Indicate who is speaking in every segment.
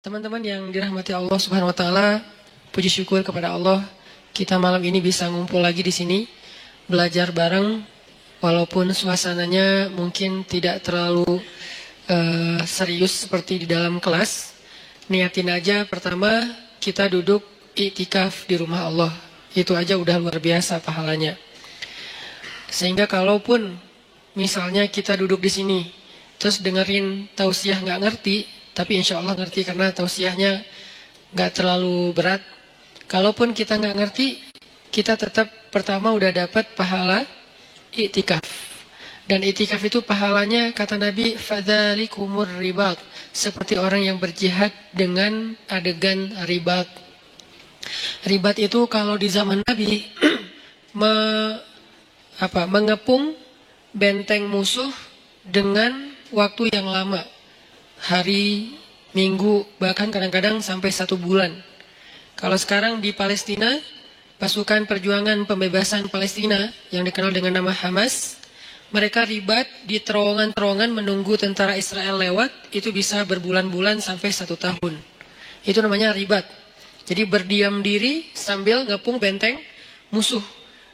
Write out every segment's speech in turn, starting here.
Speaker 1: Teman-teman yang dirahmati Allah Subhanahu wa taala, puji syukur kepada Allah kita malam ini bisa ngumpul lagi di sini belajar bareng walaupun suasananya mungkin tidak terlalu serius seperti di dalam kelas. Niatin aja pertama kita duduk iktikaf di rumah Allah. Itu aja udah luar biasa pahalanya. Sehingga kalaupun misalnya kita duduk di sini terus dengerin tausiah nggak ngerti, tapi insya Allah ngerti karena tausiahnya nggak terlalu berat. Kalaupun kita nggak ngerti, kita tetap pertama udah dapat pahala iktikaf. Dan iktikaf itu pahalanya kata Nabi, fadzalikumur ribat, seperti orang yang berjihad dengan adegan ribat. Ribat itu kalau di zaman Nabi mengepung benteng musuh dengan waktu yang lama. Hari, minggu, bahkan kadang-kadang sampai 1 bulan. Kalau sekarang di Palestina, pasukan perjuangan pembebasan Palestina yang dikenal dengan nama Hamas, mereka ribat di terowongan-terowongan menunggu tentara Israel lewat, itu bisa berbulan-bulan sampai 1 tahun. Itu namanya ribat. Jadi berdiam diri sambil ngepung benteng musuh.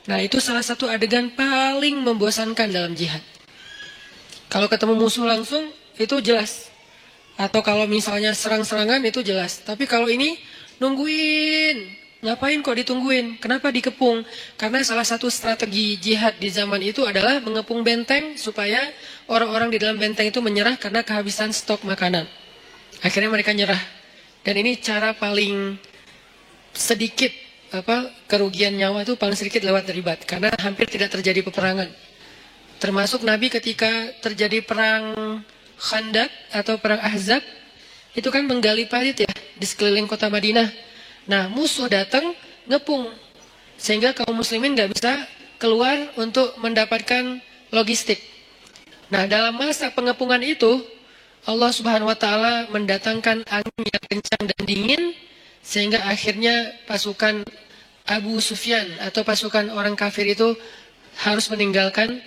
Speaker 1: Nah, itu salah satu adegan paling membosankan dalam jihad. Kalau ketemu musuh langsung, itu jelas. Atau kalau misalnya serang-serangan itu jelas. Tapi kalau ini nungguin. Ngapain kok ditungguin? Kenapa dikepung? Karena salah satu strategi jihad di zaman itu adalah mengepung benteng supaya orang-orang di dalam benteng itu menyerah karena kehabisan stok makanan. Akhirnya mereka nyerah. Dan ini cara paling sedikit kerugian nyawa itu paling sedikit lewat ribat. Karena hampir tidak terjadi peperangan. Termasuk Nabi ketika terjadi perang Khandak atau perang Ahzab, itu kan menggali parit ya di sekeliling kota Madinah. Nah, musuh datang ngepung sehingga kaum muslimin nggak bisa keluar untuk mendapatkan logistik. Nah, dalam masa pengepungan itu Allah Subhanahu wa taala mendatangkan angin yang kencang dan dingin sehingga akhirnya pasukan Abu Sufyan atau pasukan orang kafir itu harus meninggalkan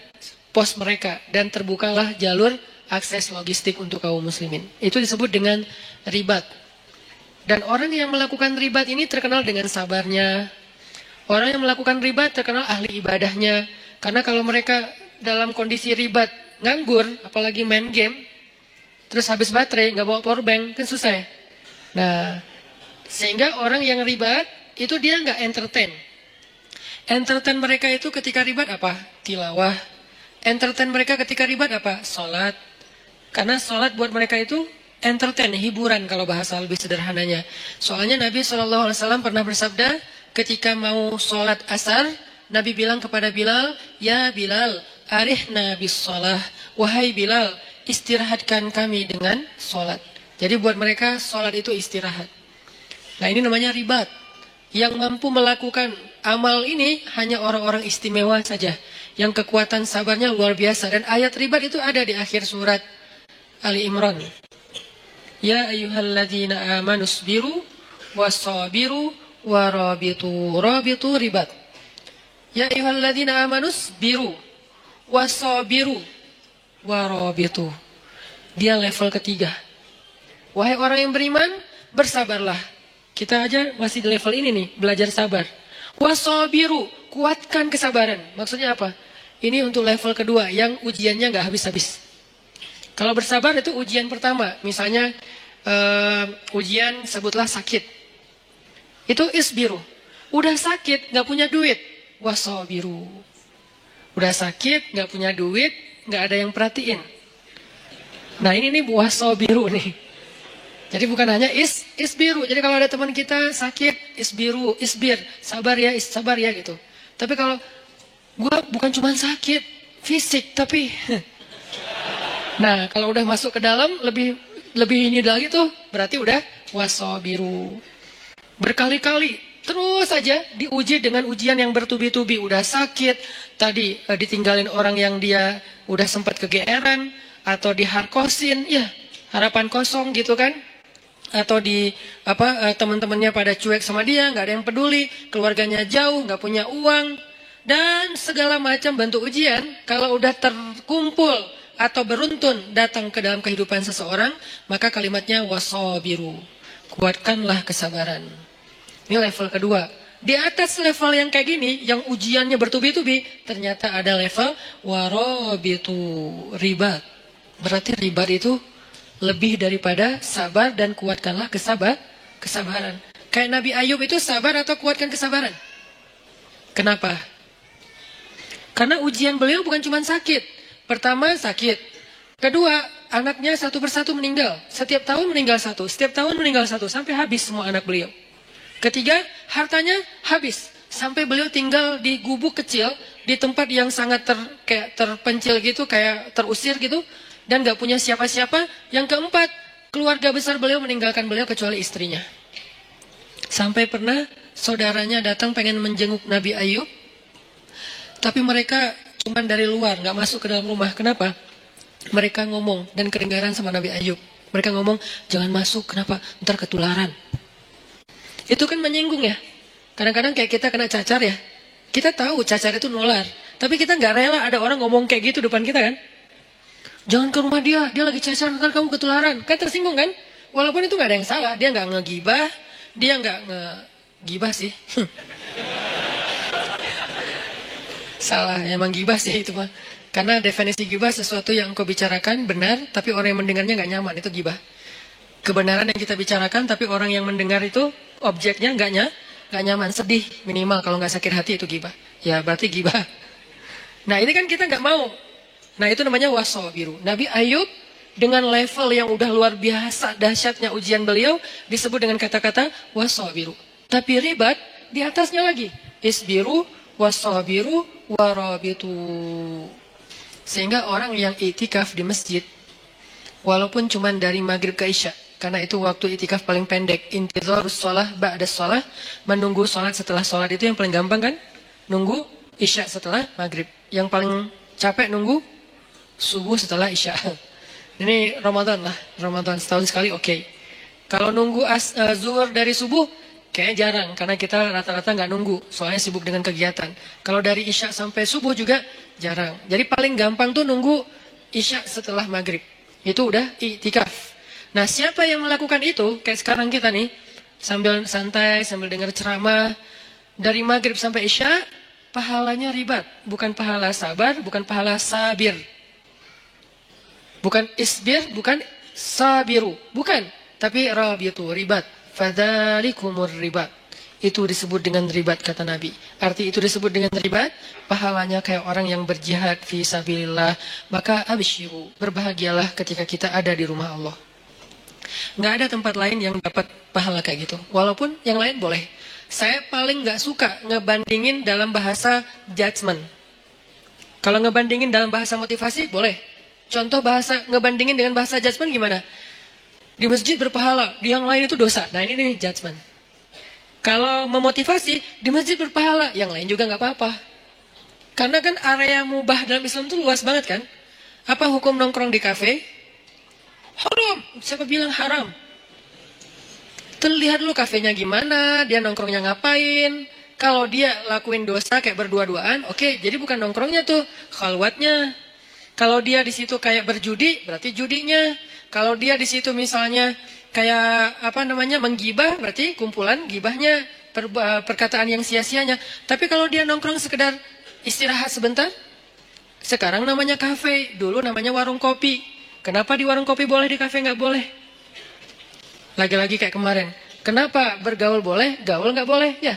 Speaker 1: pos mereka dan terbukalah jalur akses logistik untuk kaum muslimin. Itu disebut dengan ribat. Dan orang yang melakukan ribat ini terkenal dengan sabarnya. Orang yang melakukan ribat terkenal ahli ibadahnya. Karena kalau mereka dalam kondisi ribat nganggur, apalagi main game, terus habis baterai, nggak bawa powerbank, kan susah ya. Nah, sehingga orang yang ribat itu dia nggak entertain. Entertain mereka itu ketika ribat apa? Tilawah. Entertain mereka ketika ribat apa? Salat. Karena sholat buat mereka itu entertain, hiburan kalau bahasa lebih sederhananya. Soalnya Nabi SAW pernah bersabda ketika mau sholat asar, Nabi bilang kepada Bilal, ya Bilal, arihna bis sholah. Wahai Bilal, istirahatkan kami dengan sholat. Jadi buat mereka sholat itu istirahat. Nah, ini namanya ribat. Yang mampu melakukan amal ini hanya orang-orang istimewa saja. Yang kekuatan sabarnya luar biasa. Dan ayat ribat itu ada di akhir surat Ali Imran. Ya ayyuhalladzina amanu sabiru wasabiru warabitu. Rabitu ribat. Ya ayyuhalladzina amanu sabiru wasabiru warabitu. Dia level ketiga. Wahai orang yang beriman, bersabarlah. Kita aja masih di level ini nih, belajar sabar. Wasabiru, kuatkan kesabaran. Maksudnya apa? Ini untuk level kedua yang ujiannya nggak habis-habis. Kalau bersabar itu ujian pertama. Misalnya ujian sebutlah sakit. Itu isbiru. Udah sakit, nggak punya duit. Wasabiru. Udah sakit, nggak punya duit, nggak ada yang perhatiin. Nah, ini nih wasabiru nih. Jadi bukan hanya isbiru. Jadi kalau ada teman kita sakit, isbir. Sabar ya gitu. Tapi kalau gue bukan cuma sakit fisik, tapi nah, kalau udah masuk ke dalam lebih ini lagi tuh, berarti udah wasabiru. Berkali-kali terus saja diuji dengan ujian yang bertubi-tubi. Udah sakit, tadi ditinggalin orang yang dia udah sempat kegeeran, atau diharkosin, ya harapan kosong gitu kan. Atau teman-temannya pada cuek sama dia, nggak ada yang peduli, keluarganya jauh, nggak punya uang, dan segala macam bentuk ujian. Kalau udah terkumpul atau beruntun datang ke dalam kehidupan seseorang, maka kalimatnya wasabiru. kuatkanlah kesabaran. Ini level kedua. Di atas level yang kayak gini, yang ujiannya bertubi-tubi, ternyata ada level warabitu, ribat. Berarti ribat itu lebih daripada sabar dan kuatkanlah kesabaran. Kayak Nabi Ayub itu sabar atau kuatkan kesabaran? Kenapa? Karena ujian beliau bukan cuma sakit. Pertama sakit. Kedua, anaknya satu persatu meninggal. Setiap tahun meninggal satu. Setiap tahun meninggal satu. Sampai habis semua anak beliau. Ketiga, hartanya habis. Sampai beliau tinggal di gubuk kecil. Di tempat yang sangat kayak terpencil gitu. Kayak terusir gitu. Dan gak punya siapa-siapa. Yang keempat, keluarga besar beliau meninggalkan beliau kecuali istrinya. Sampai pernah saudaranya datang pengen menjenguk Nabi Ayub. Tapi mereka cuma dari luar. Gak masuk ke dalam rumah. Kenapa? Mereka ngomong dan kedengaran sama Nabi Ayub. Mereka ngomong, jangan masuk, kenapa? Ntar ketularan. Itu kan menyinggung ya. Kadang-kadang kayak kita kena cacar ya. Kita tahu cacar itu nular. Tapi kita gak rela ada orang ngomong kayak gitu depan kita kan. Jangan ke rumah dia lagi cacar, ntar kamu ketularan. Kan tersinggung kan? Walaupun itu gak ada yang salah. Dia gak ngegibah. Dia gak ngegibah sih. Salah, emang gibah sih itu mah. Karena definisi gibah sesuatu yang kau bicarakan benar, tapi orang yang mendengarnya nggak nyaman, itu gibah. Kebenaran yang kita bicarakan, tapi orang yang mendengar itu objeknya nggak nyaman, sedih minimal kalau nggak sakit hati itu gibah. Ya berarti gibah. Nah ini kan kita nggak mau. Nah itu namanya wasabiru. Nabi Ayub dengan level yang udah luar biasa dahsyatnya ujian beliau disebut dengan kata-kata wasabiru. Tapi ribat di atasnya lagi. Isbiru, wasabiru, warabitu. Sehingga orang yang itikaf di masjid, walaupun cuma dari maghrib ke isya, karena itu waktu itikaf paling pendek, intizarus shalah ba'da shalah, menunggu sholat setelah sholat itu yang paling gampang kan? Nunggu isya setelah maghrib. Yang paling capek nunggu subuh setelah isya. Ini Ramadan lah, Ramadan setahun sekali oke. Kalau nunggu zuhur dari subuh, kayaknya jarang, karena kita rata-rata nggak nunggu, soalnya sibuk dengan kegiatan. Kalau dari isya sampai subuh juga jarang. Jadi paling gampang tuh nunggu isya setelah maghrib. Itu udah iktikaf. Nah siapa yang melakukan itu, kayak sekarang kita nih, sambil santai, sambil dengar ceramah, dari maghrib sampai isya, pahalanya ribat. Bukan pahala sabar, bukan pahala sabir. Bukan isbir, bukan sabiru. Bukan, tapi rabitu, ribat. Fadzalikumur ribat. Itu disebut dengan ribat kata Nabi. Arti itu disebut dengan ribat, pahalanya kayak orang yang berjihad fi sabilillah. Maka absyiru, berbahagialah ketika kita ada di rumah Allah. Nggak ada tempat lain yang dapat pahala kayak gitu. Walaupun yang lain boleh. Saya paling nggak suka ngebandingin dalam bahasa judgment. Kalau ngebandingin dalam bahasa motivasi boleh. Contoh bahasa ngebandingin dengan bahasa judgment gimana? Di masjid berpahala, di yang lain itu dosa. Nah ini nih judgment. Kalau memotivasi, di masjid berpahala, yang lain juga nggak apa-apa. Karena kan area mubah dalam Islam itu luas banget kan. Apa hukum nongkrong di kafe? Haram. Siapa bilang haram? Lihat dulu kafenya gimana, dia nongkrongnya ngapain. Kalau dia lakuin dosa kayak berdua-duaan, oke, jadi bukan nongkrongnya tuh, khalwatnya. Kalau dia di situ kayak berjudi, berarti judinya. Kalau dia di situ misalnya kayak menggibah, berarti kumpulan gibahnya, perkataan yang sia-sianya. Tapi kalau dia nongkrong sekedar istirahat sebentar, sekarang namanya kafe, dulu namanya warung kopi. Kenapa di warung kopi boleh, di kafe nggak boleh? Lagi-lagi kayak kemarin. Kenapa bergaul boleh, gaul nggak boleh? Ya,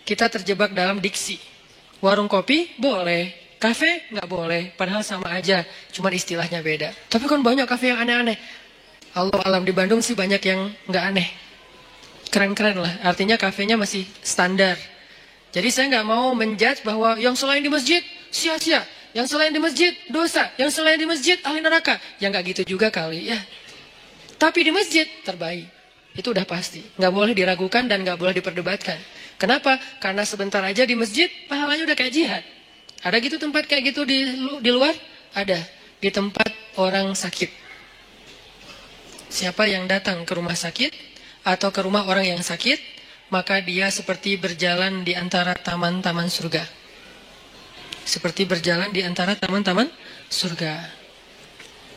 Speaker 1: kita terjebak dalam diksi. Warung kopi boleh, kafe nggak boleh. Padahal sama aja, cuma istilahnya beda. Tapi kan banyak kafe yang aneh-aneh. Allah alam, di Bandung sih banyak yang nggak aneh. Keren-keren lah. Artinya kafenya masih standar. Jadi saya nggak mau menjudge bahwa yang selain di masjid sia-sia, yang selain di masjid dosa, yang selain di masjid ahli neraka. Ya nggak gitu juga kali ya. Tapi di masjid terbaik. Itu udah pasti. Nggak boleh diragukan dan nggak boleh diperdebatkan. Kenapa? Karena sebentar aja di masjid pahalanya udah kayak jihad. Ada gitu tempat kayak gitu di luar? Ada. Di tempat orang sakit. Siapa yang datang ke rumah sakit atau ke rumah orang yang sakit, maka dia seperti berjalan di antara taman-taman surga. Seperti berjalan di antara taman-taman surga.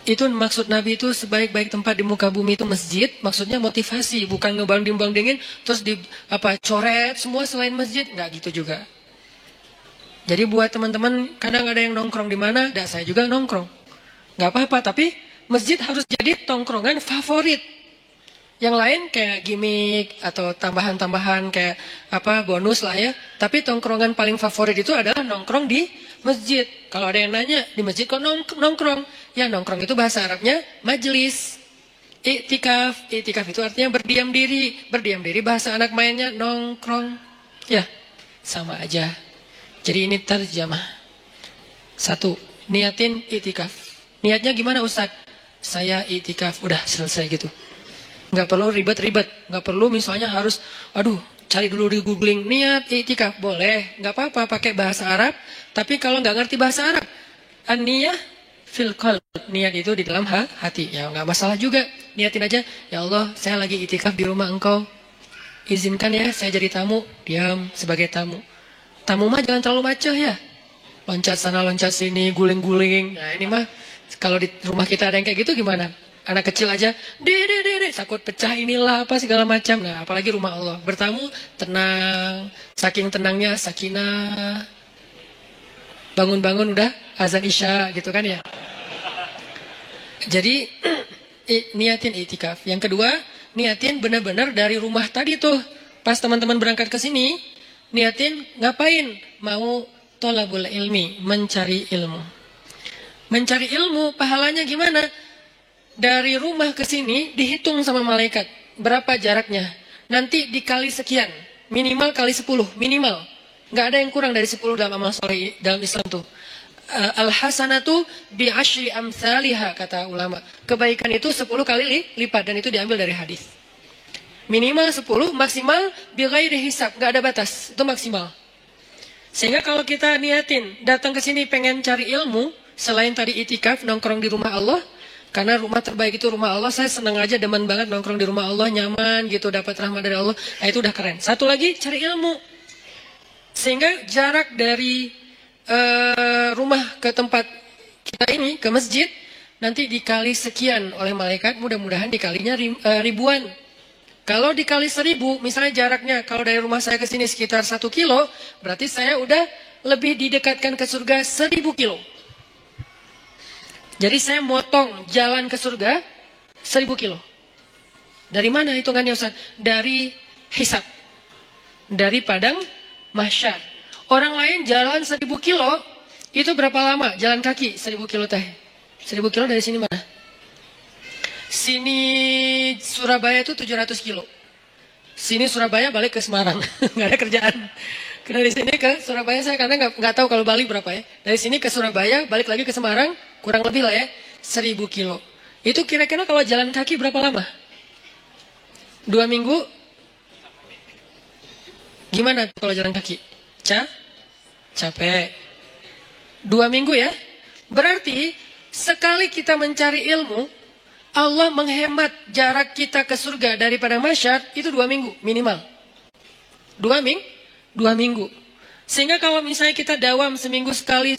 Speaker 1: Itu maksud Nabi itu sebaik-baik tempat di muka bumi itu masjid, maksudnya motivasi, bukan ngebanding-bandingin terus coret semua selain masjid, nggak gitu juga. Jadi buat teman-teman kadang ada yang nongkrong di mana, saya juga nongkrong. Nggak apa-apa, tapi masjid harus jadi tongkrongan favorit. Yang lain kayak gimmick atau tambahan-tambahan kayak bonus lah ya. Tapi tongkrongan paling favorit itu adalah nongkrong di masjid. Kalau ada yang nanya, di masjid kok nongkrong? Ya nongkrong itu bahasa Arabnya majlis. I'tikaf itu artinya berdiam diri. Berdiam diri bahasa anak mainnya nongkrong. Ya, sama aja. Jadi ini terjemah. 1, niatin i'tikaf. Niatnya gimana Ustaz? Saya i'tikaf, udah selesai gitu. Nggak perlu ribet-ribet, nggak perlu misalnya harus, cari dulu di googling, niat i'tikaf, boleh, nggak apa-apa pakai bahasa Arab, tapi kalau nggak ngerti bahasa Arab, an-niyah fil qalb, niat itu di dalam hati, ya nggak masalah juga, niatin aja, ya Allah, saya lagi i'tikaf di rumah Engkau, izinkan ya, saya jadi tamu, diam sebagai tamu. Tamu mah jangan terlalu macet ya, loncat sana loncat sini, guling-guling, nah ini mah, kalau di rumah kita ada yang kayak gitu gimana? Anak kecil aja, takut pecah inilah apa segala macam. Nah, apalagi rumah Allah. Bertamu tenang, saking tenangnya sakinah. Bangun-bangun udah azan isya gitu kan ya. Jadi niatin i'tikaf. Yang kedua, niatin benar-benar dari rumah tadi tuh. Pas teman-teman berangkat ke sini, niatin ngapain? Mau thalabul ilmi, mencari ilmu. Mencari ilmu pahalanya gimana? Dari rumah ke sini dihitung sama malaikat. Berapa jaraknya? Nanti dikali sekian. Minimal kali 10. Minimal. Nggak ada yang kurang dari 10 dalam amal soleh dalam Islam tuh. Al-hasanatu bi'ashri amthaliha, kata ulama. Kebaikan itu 10 kali lipat. Dan itu diambil dari hadis. Minimal 10, maksimal bighairi hisab. Nggak ada batas. Itu maksimal. Sehingga kalau kita niatin datang ke sini pengen cari ilmu, selain tadi i'tikaf, nongkrong di rumah Allah, karena rumah terbaik itu rumah Allah. Saya senang aja, demen banget nongkrong di rumah Allah, nyaman gitu, dapat rahmat dari Allah. Nah, itu udah keren. Satu lagi, cari ilmu. Sehingga jarak dari rumah ke tempat kita ini, ke masjid, nanti dikali sekian oleh malaikat, mudah-mudahan dikalinya ribuan. Kalau dikali 1000, misalnya jaraknya, kalau dari rumah saya ke sini sekitar 1 kilo, berarti saya udah lebih didekatkan ke surga 1000 kilo. Jadi saya motong jalan ke surga 1000 kilo. Dari mana hitungannya Ustaz? Dari hisab. Dari padang mahsyar. Orang lain jalan 1000 kilo, itu berapa lama? Jalan kaki 1000 kilo teh. 1000 kilo dari sini mana? Sini Surabaya itu 700 kilo. Sini Surabaya balik ke Semarang. Nggak ada kerjaan. Dari sini ke Surabaya saya karena nggak tahu kalau Bali berapa ya. Dari sini ke Surabaya balik lagi ke Semarang kurang lebih lah ya 1000 kilo. Itu kira-kira kalau jalan kaki berapa lama? 2 minggu? Gimana kalau jalan kaki? Capek. 2 minggu ya. Berarti sekali kita mencari ilmu, Allah menghemat jarak kita ke surga daripada mahsyar itu 2 minggu minimal. 2 minggu. Sehingga kalau misalnya kita dawam seminggu sekali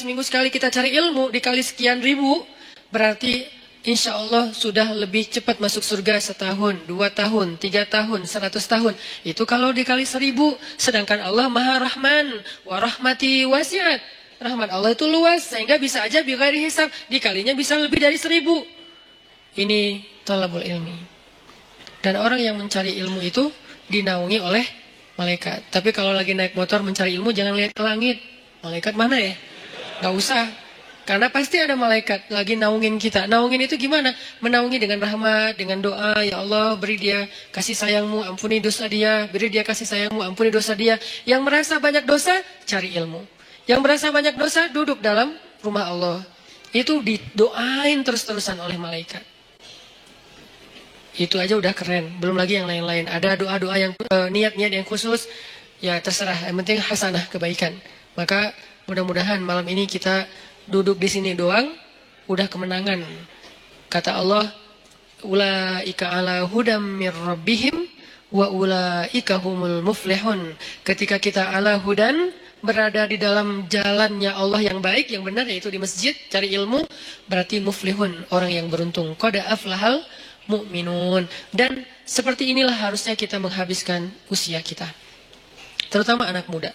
Speaker 1: kita cari ilmu dikali sekian ribu, berarti insya Allah sudah lebih cepat masuk surga 1 tahun, 2 tahun, 3 tahun, 100 tahun. Itu kalau dikali 1000. Sedangkan Allah Maha Rahman, wa rahmati wasi'at. Rahmat Allah itu luas sehingga bisa aja bighairi hisab, dikalinya bisa lebih dari 1000. Ini thalabul ilmi. Dan orang yang mencari ilmu itu dinaungi oleh malaikat. Tapi kalau lagi naik motor mencari ilmu jangan lihat ke langit. Malaikat mana ya? Gak usah. Karena pasti ada malaikat lagi naungin kita. Naungin itu gimana? Menaungi dengan rahmat, dengan doa. Ya Allah beri dia kasih sayangmu, ampuni dosa dia. Beri dia kasih sayangmu, ampuni dosa dia. Yang merasa banyak dosa, cari ilmu. Yang merasa banyak dosa, duduk dalam rumah Allah. Itu didoain terus-terusan oleh malaikat. Itu aja udah keren. Belum lagi yang lain-lain. Ada doa-doa yang niat-niat yang khusus. Ya terserah. Yang penting hasanah, kebaikan. Maka mudah-mudahan malam ini kita duduk di sini doang, udah kemenangan. Kata Allah, ulaika ala hudam mir rabbihim wa ulaika humul muflihun. Ketika kita ala hudan, berada di dalam jalannya Allah yang baik, yang benar, yaitu di masjid, cari ilmu, berarti muflihun, orang yang beruntung. Qad aflahal mu'minun. Dan seperti inilah harusnya kita menghabiskan usia kita, terutama anak muda.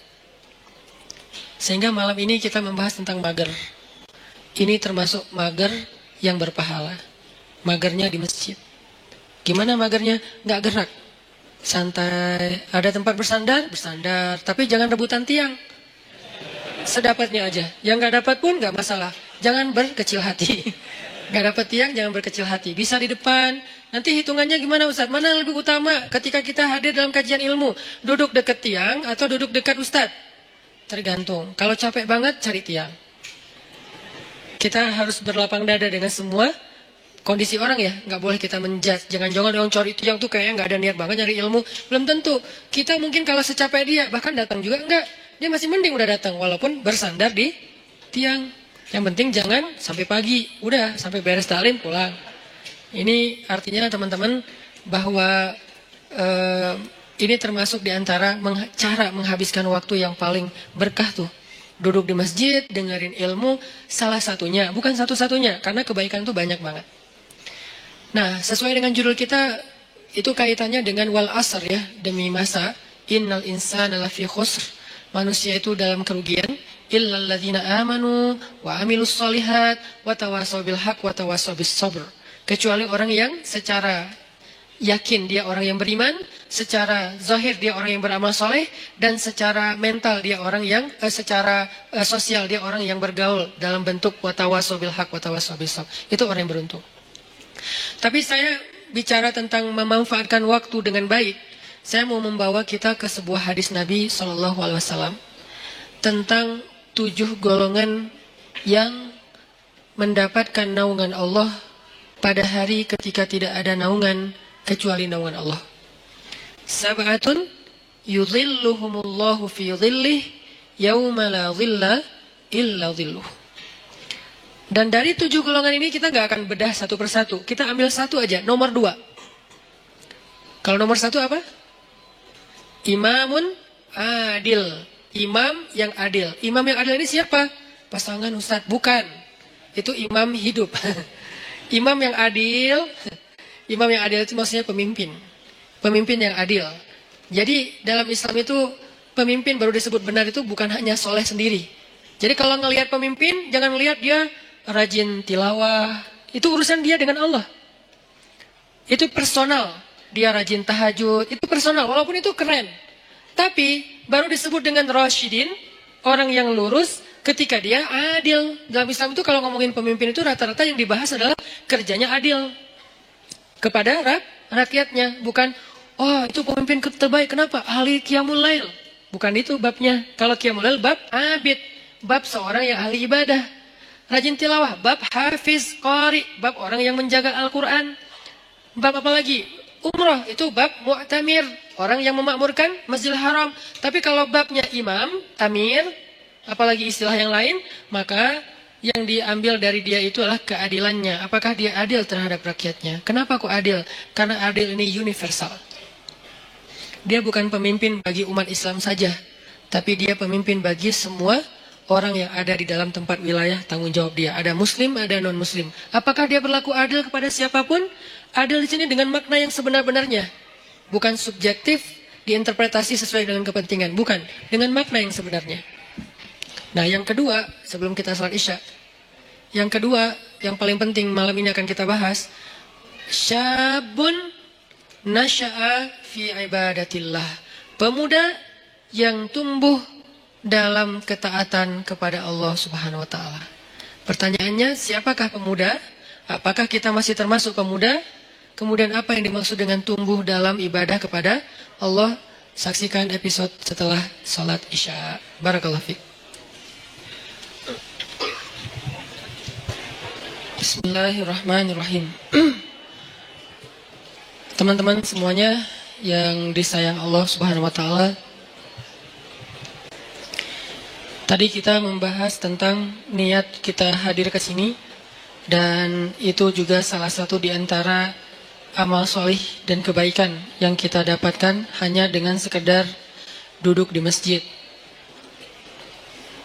Speaker 1: Sehingga malam ini kita membahas tentang mager. Ini termasuk mager yang berpahala. Magernya di masjid. Gimana magernya? Nggak gerak. Santai. Ada tempat bersandar? Bersandar. Tapi jangan rebutan tiang. Sedapatnya aja. Yang nggak dapat pun nggak masalah. Jangan berkecil hati. Nggak dapat tiang, jangan berkecil hati. Bisa di depan. Nanti hitungannya gimana Ustaz? Mana yang lebih utama ketika kita hadir dalam kajian ilmu? Duduk dekat tiang atau duduk dekat Ustaz? Tergantung. Kalau capek banget, cari tiang. Kita harus berlapang dada dengan semua kondisi orang ya. Nggak boleh kita menjudge. Jangan-jangan yang cari tiang tuh kayaknya nggak ada niat banget nyari ilmu. Belum tentu. Kita mungkin kalau secapek dia, bahkan datang juga enggak. Dia masih mending udah datang. Walaupun bersandar di tiang. Yang penting jangan sampai pagi. Udah, sampai beres taklim pulang. Ini artinya teman-teman bahwa ini termasuk diantara cara menghabiskan waktu yang paling berkah tuh. Duduk di masjid, dengerin ilmu, salah satunya. Bukan satu-satunya, karena kebaikan tuh banyak banget. Nah, sesuai dengan judul kita, itu kaitannya dengan wal asr ya, demi masa. Innal insana lafi khusr. Manusia itu dalam kerugian. Illal ladzina amanu wa amilus solihat wa tawasaw bil haq wa tawasaw bis sabr. Kecuali orang yang secara yakin dia orang yang beriman, secara zahir dia orang yang beramal soleh, dan secara mental dia orang yang secara sosial dia orang yang bergaul dalam bentuk watawasaw bil haq watawasaw bis sabr. Itu orang yang beruntung. Tapi saya bicara tentang memanfaatkan waktu dengan baik. Saya mau membawa kita ke sebuah hadis Nabi SAW tentang 7 golongan yang mendapatkan naungan Allah pada hari ketika tidak ada naungan kecuali naungan Allah. Sab'atun yudhilluhumullahu fi dhillih yauma la dhilla illa dhilluh. Dan dari 7 golongan ini kita nggak akan bedah satu persatu. Kita ambil satu aja, nomor 2. Kalau nomor 1 apa? Imamun adil. Imam yang adil. Imam yang adil ini siapa? Pasangan Ustadz? Bukan. Itu imam hidup. Imam yang adil itu maksudnya pemimpin. Pemimpin yang adil. Jadi dalam Islam itu pemimpin baru disebut benar itu bukan hanya soleh sendiri. Jadi kalau ngelihat pemimpin, jangan lihat dia rajin tilawah. Itu urusan dia dengan Allah. Itu personal. Dia rajin tahajud. Itu personal, walaupun itu keren. Tapi baru disebut dengan rasyidin, orang yang lurus, ketika dia adil. Dalam Islam itu kalau ngomongin pemimpin itu rata-rata yang dibahas adalah kerjanya adil kepada rakyatnya. Bukan, oh itu pemimpin terbaik. Kenapa? Ahli qiyamul lail. Bukan itu babnya. Kalau qiyamul lail bab abid. Bab seorang yang ahli ibadah. Rajin tilawah. Bab hafiz qari. Bab orang yang menjaga Al-Quran. Bab apa lagi? Umrah. Itu bab mu'tamir. Orang yang memakmurkan Masjidil Haram. Tapi kalau babnya imam, amir, apalagi istilah yang lain, maka yang diambil dari dia itu adalah keadilannya. Apakah dia adil terhadap rakyatnya? Kenapa kok adil? Karena adil ini universal. Dia bukan pemimpin bagi umat Islam saja, tapi dia pemimpin bagi semua orang yang ada di dalam tempat wilayah tanggung jawab dia. Ada muslim, ada non-muslim. Apakah dia berlaku adil kepada siapapun? Adil di sini dengan makna yang sebenar-benarnya. Bukan subjektif, diinterpretasi sesuai dengan kepentingan. Bukan, dengan makna yang sebenarnya. Nah, yang kedua, sebelum kita salat Isya, yang kedua, yang paling penting malam ini akan kita bahas, syabun nasya'a fi ibadatillah. Pemuda yang tumbuh dalam ketaatan kepada Allah Subhanahu wa taala. Pertanyaannya, siapakah pemuda? Apakah kita masih termasuk pemuda? Kemudian apa yang dimaksud dengan tumbuh dalam ibadah kepada Allah? Saksikan episode setelah salat Isya. Barakallahu fiik. Bismillahirrahmanirrahim. Teman-teman semuanya yang disayang Allah Subhanahu wa taala. Tadi kita membahas tentang niat kita hadir ke sini, dan itu juga salah satu di antara amal solih dan kebaikan yang kita dapatkan hanya dengan sekedar duduk di masjid.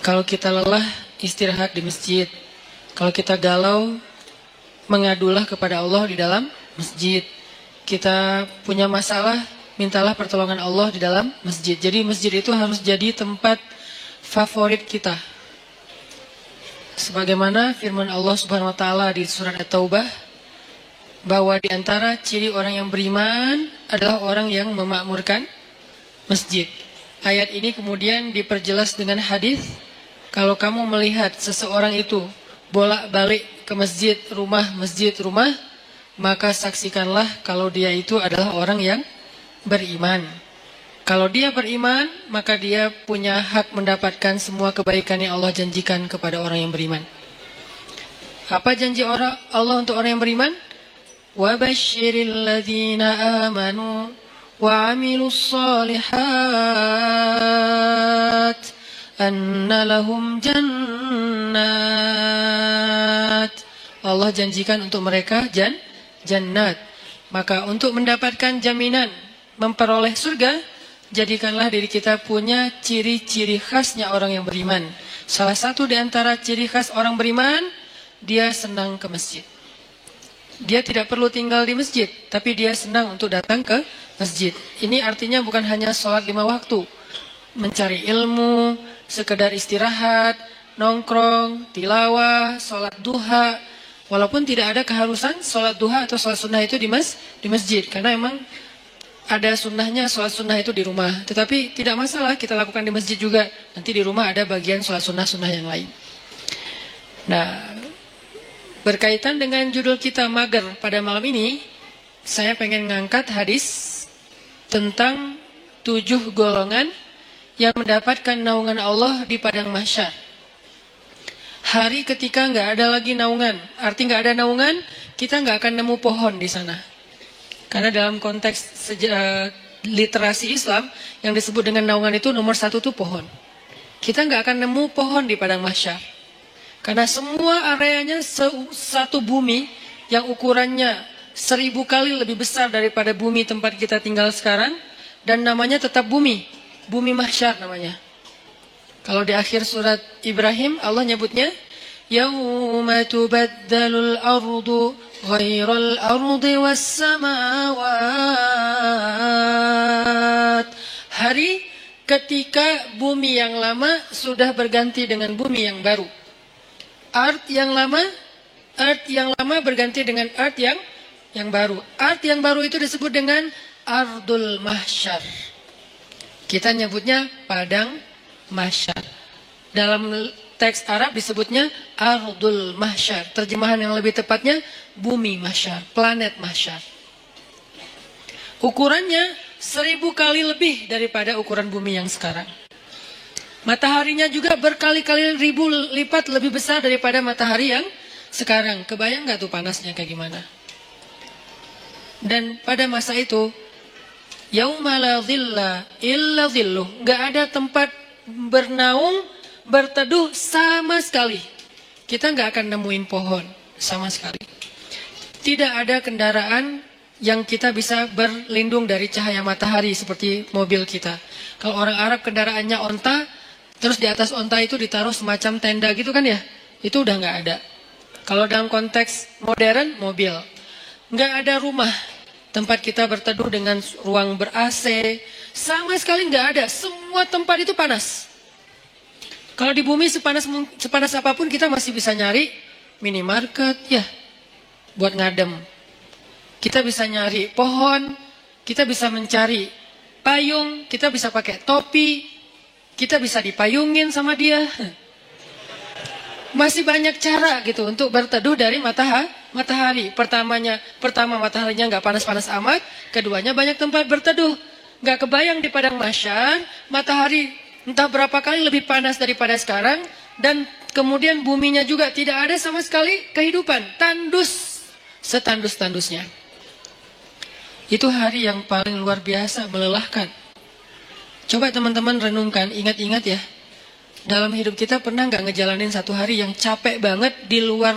Speaker 1: Kalau kita lelah, istirahat di masjid. Kalau kita galau, mengadulah kepada Allah di dalam masjid. Kita punya masalah, mintalah pertolongan Allah di dalam masjid. Jadi masjid itu harus jadi tempat favorit kita. Sebagaimana firman Allah Subhanahu wa taala di surat At-Taubah, bahwa di antara ciri orang yang beriman adalah orang yang memakmurkan masjid. Ayat ini kemudian diperjelas dengan hadis, kalau kamu melihat seseorang itu bolak-balik ke masjid rumah, maka saksikanlah kalau dia itu adalah orang yang beriman. Kalau dia beriman, maka dia punya hak mendapatkan semua kebaikan yang Allah janjikan kepada orang yang beriman. Apa janji Allah untuk orang yang beriman? وَبَشِّرِ الَّذِينَ آمَنُوا وَعَمِلُوا الصَّالِحَاتِ أَنَّ لَهُمْ جَنَّاتِ. Allah janjikan untuk mereka jannat. Maka untuk mendapatkan jaminan memperoleh surga, jadikanlah diri kita punya ciri-ciri khasnya orang yang beriman. Salah satu di antara ciri khas orang beriman, dia senang ke masjid. Dia tidak perlu tinggal di masjid, tapi dia senang untuk datang ke masjid. Ini artinya bukan hanya sholat 5 waktu, mencari ilmu, sekedar istirahat, nongkrong, tilawah, sholat duha. Walaupun tidak ada keharusan sholat duha atau sholat sunnah itu di masjid, karena emang ada sunnahnya sholat sunnah itu di rumah. Tetapi tidak masalah kita lakukan di masjid juga. Nanti di rumah ada bagian sholat sunnah yang lain. Nah, berkaitan dengan judul kita mager pada malam ini, saya pengen ngangkat hadis tentang 7 golongan yang mendapatkan naungan Allah di padang mahsyar. Hari ketika nggak ada lagi naungan, arti nggak ada naungan, kita nggak akan nemu pohon di sana. Karena dalam konteks literasi Islam, yang disebut dengan naungan itu nomor 1 itu pohon. Kita nggak akan nemu pohon di padang mahsyar. Karena semua areanya satu bumi yang ukurannya 1000 kali lebih besar daripada bumi tempat kita tinggal sekarang, dan namanya tetap bumi mahsyar namanya. Kalau di akhir surat Ibrahim Allah nyebutnya yauma tubaddalul ardu ghairal ardi was samawat. Hari ketika bumi yang lama sudah berganti dengan bumi yang baru. Earth yang lama berganti dengan earth yang baru. Earth yang baru itu disebut dengan ardul mahsyar. Kita nyebutnya padang mahsyar. Dalam teks Arab disebutnya ardul mahsyar. Terjemahan yang lebih tepatnya bumi mahsyar, planet mahsyar. Ukurannya 1000 kali lebih daripada ukuran bumi yang sekarang. Mataharinya juga berkali-kali ribu lipat lebih besar daripada matahari yang sekarang. Kebayang gak tuh panasnya kayak gimana? Dan pada masa itu, yauma la dhilla illa dhilluh, gak ada tempat bernaung, berteduh sama sekali. Kita gak akan nemuin pohon sama sekali. Tidak ada kendaraan yang kita bisa berlindung dari cahaya matahari seperti mobil kita. Kalau orang Arab kendaraannya onta, terus di atas onta itu ditaruh semacam tenda gitu kan ya, itu udah gak ada. Kalau dalam konteks modern, mobil. Gak ada rumah tempat kita berteduh dengan ruang ber-AC, sama sekali gak ada. Semua tempat itu panas. Kalau di bumi sepanas apapun kita masih bisa nyari minimarket ya, buat ngadem. Kita bisa nyari pohon, kita bisa mencari payung, kita bisa pakai topi, kita bisa dipayungin sama dia. Masih banyak cara gitu untuk berteduh dari matahari. Pertama mataharinya nggak panas-panas amat. Keduanya banyak tempat berteduh. Nggak kebayang di padang mahsyar matahari entah berapa kali lebih panas daripada sekarang, dan kemudian buminya juga tidak ada sama sekali kehidupan. Tandus, setandus-tandusnya. Itu hari yang paling luar biasa, melelahkan. Coba teman-teman renungkan, ingat-ingat ya. Dalam hidup kita pernah nggak ngejalanin satu hari yang capek banget di luar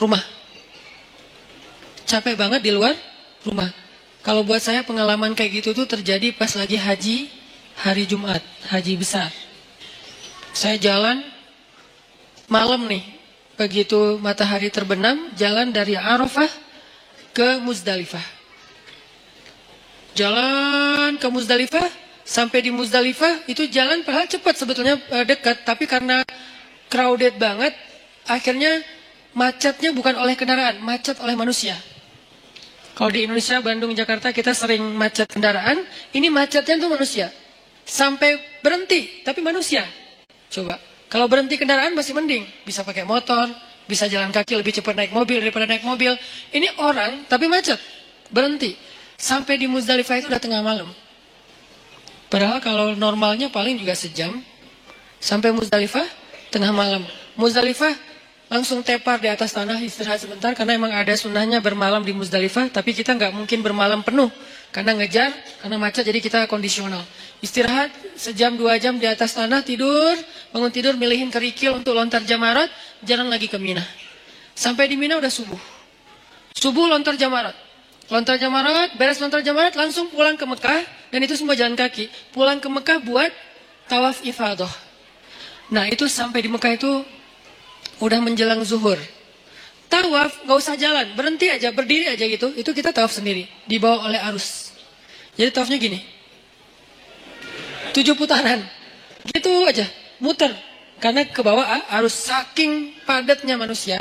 Speaker 1: rumah? Capek banget di luar rumah. Kalau buat saya pengalaman kayak gitu tuh terjadi pas lagi haji, hari Jumat, haji besar. Saya jalan malam nih, begitu matahari terbenam, jalan dari Arafah ke Muzdalifah. Jalan ke Muzdalifah, sampai di Muzdalifah itu jalan padahal cepat sebetulnya, dekat, tapi karena crowded banget, akhirnya macetnya bukan oleh kendaraan, macet oleh manusia. Kalau di Indonesia, Bandung, Jakarta kita sering macet kendaraan, ini macetnya tuh manusia. Sampai berhenti, tapi manusia. Coba, kalau berhenti kendaraan masih mending, bisa pakai motor, bisa jalan kaki lebih cepat naik mobil daripada naik mobil. Ini orang, tapi macet, berhenti. Sampai di Muzdalifah itu udah tengah malam. Padahal kalau normalnya paling juga sejam. Sampai Muzdalifah, tengah malam. Muzdalifah langsung tepar di atas tanah, istirahat sebentar, karena emang ada sunnahnya bermalam di Muzdalifah, tapi kita nggak mungkin bermalam penuh, karena ngejar, karena macet, jadi kita kondisional. Istirahat sejam 2 jam di atas tanah, tidur, bangun tidur, milihin kerikil untuk lontar jamarat, jalan lagi ke Mina. Sampai di Mina udah subuh. Subuh lontar jamarat. Lontar jamarat, beres lontar jamarat, langsung pulang ke Mekah, dan itu semua jalan kaki. Pulang ke Mekah buat tawaf ifadah. Nah itu sampai di Mekah itu udah menjelang zuhur. Tawaf gak usah jalan, berhenti aja, berdiri aja gitu. Itu kita tawaf sendiri, dibawa oleh arus. Jadi tawafnya gini, 7 putaran, gitu aja, muter. Karena ke bawah arus, saking padatnya manusia.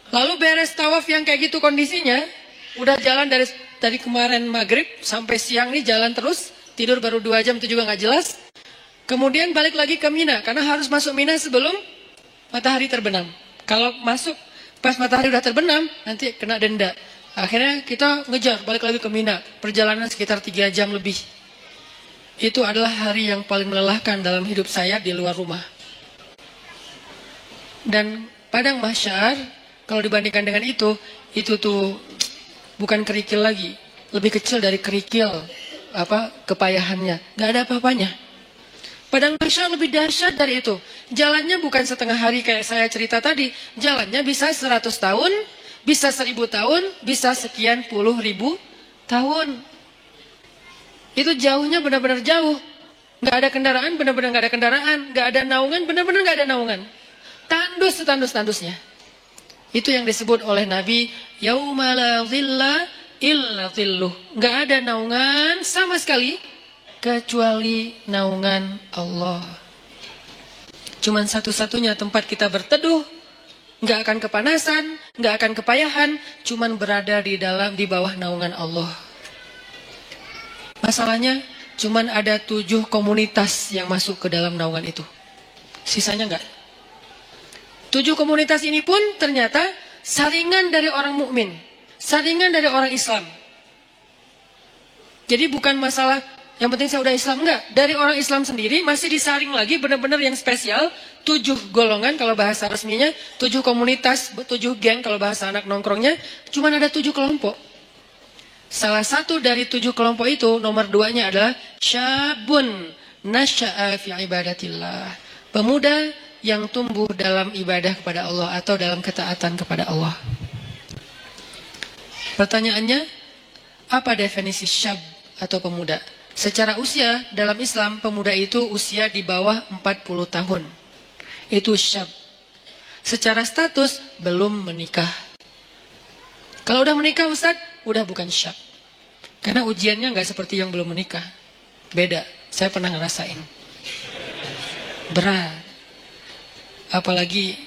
Speaker 1: Lalu beres tawaf yang kayak gitu kondisinya, udah jalan dari kemarin maghrib sampai siang nih jalan terus, tidur baru 2 jam itu juga gak jelas. Kemudian balik lagi ke Mina, karena harus masuk Mina sebelum matahari terbenam. Kalau masuk pas matahari udah terbenam, nanti kena denda. Akhirnya kita ngejar balik lagi ke Mina. Perjalanan sekitar 3 jam lebih. Itu adalah hari yang paling melelahkan dalam hidup saya di luar rumah. Dan padang mahsyar, kalau dibandingkan dengan itu tuh bukan kerikil lagi, lebih kecil dari kerikil kepayahannya. Gak ada apa-apanya. Padang mahsyar lebih dahsyat dari itu. Jalannya bukan setengah hari kayak saya cerita tadi. Jalannya bisa 100 tahun, bisa 1000 tahun, bisa sekian puluh ribu tahun. Itu jauhnya benar-benar jauh. Gak ada kendaraan, benar-benar gak ada kendaraan. Gak ada naungan, benar-benar gak ada naungan. Tandus setandus-tandusnya. Itu yang disebut oleh Nabi, yauma la dhilla illa dhilluh. Gak ada naungan sama sekali kecuali naungan Allah. Cuman satu-satunya tempat kita berteduh, nggak akan kepanasan, nggak akan kepayahan, cuman berada di bawah naungan Allah. Masalahnya, cuman ada 7 komunitas yang masuk ke dalam naungan itu. Sisanya nggak. 7 komunitas ini pun ternyata saringan dari orang mukmin, saringan dari orang Islam. Jadi bukan masalah yang penting saya udah Islam, enggak. Dari orang Islam sendiri masih disaring lagi benar-benar yang spesial. 7 golongan kalau bahasa resminya, 7 komunitas, 7 geng kalau bahasa anak nongkrongnya. Cuman ada 7 kelompok. Salah satu dari 7 kelompok itu, nomor 2-nya adalah syabun nasya'a fi ibadatillah. Pemuda yang tumbuh dalam ibadah kepada Allah atau dalam ketaatan kepada Allah. Pertanyaannya, apa definisi syab atau pemuda? Secara usia dalam Islam, pemuda itu usia di bawah 40 tahun. Itu syab. Secara status belum menikah. Kalau udah menikah Ustaz, udah bukan syab. Karena ujiannya nggak seperti yang belum menikah. Beda. Saya pernah ngerasain. Berat. Apalagi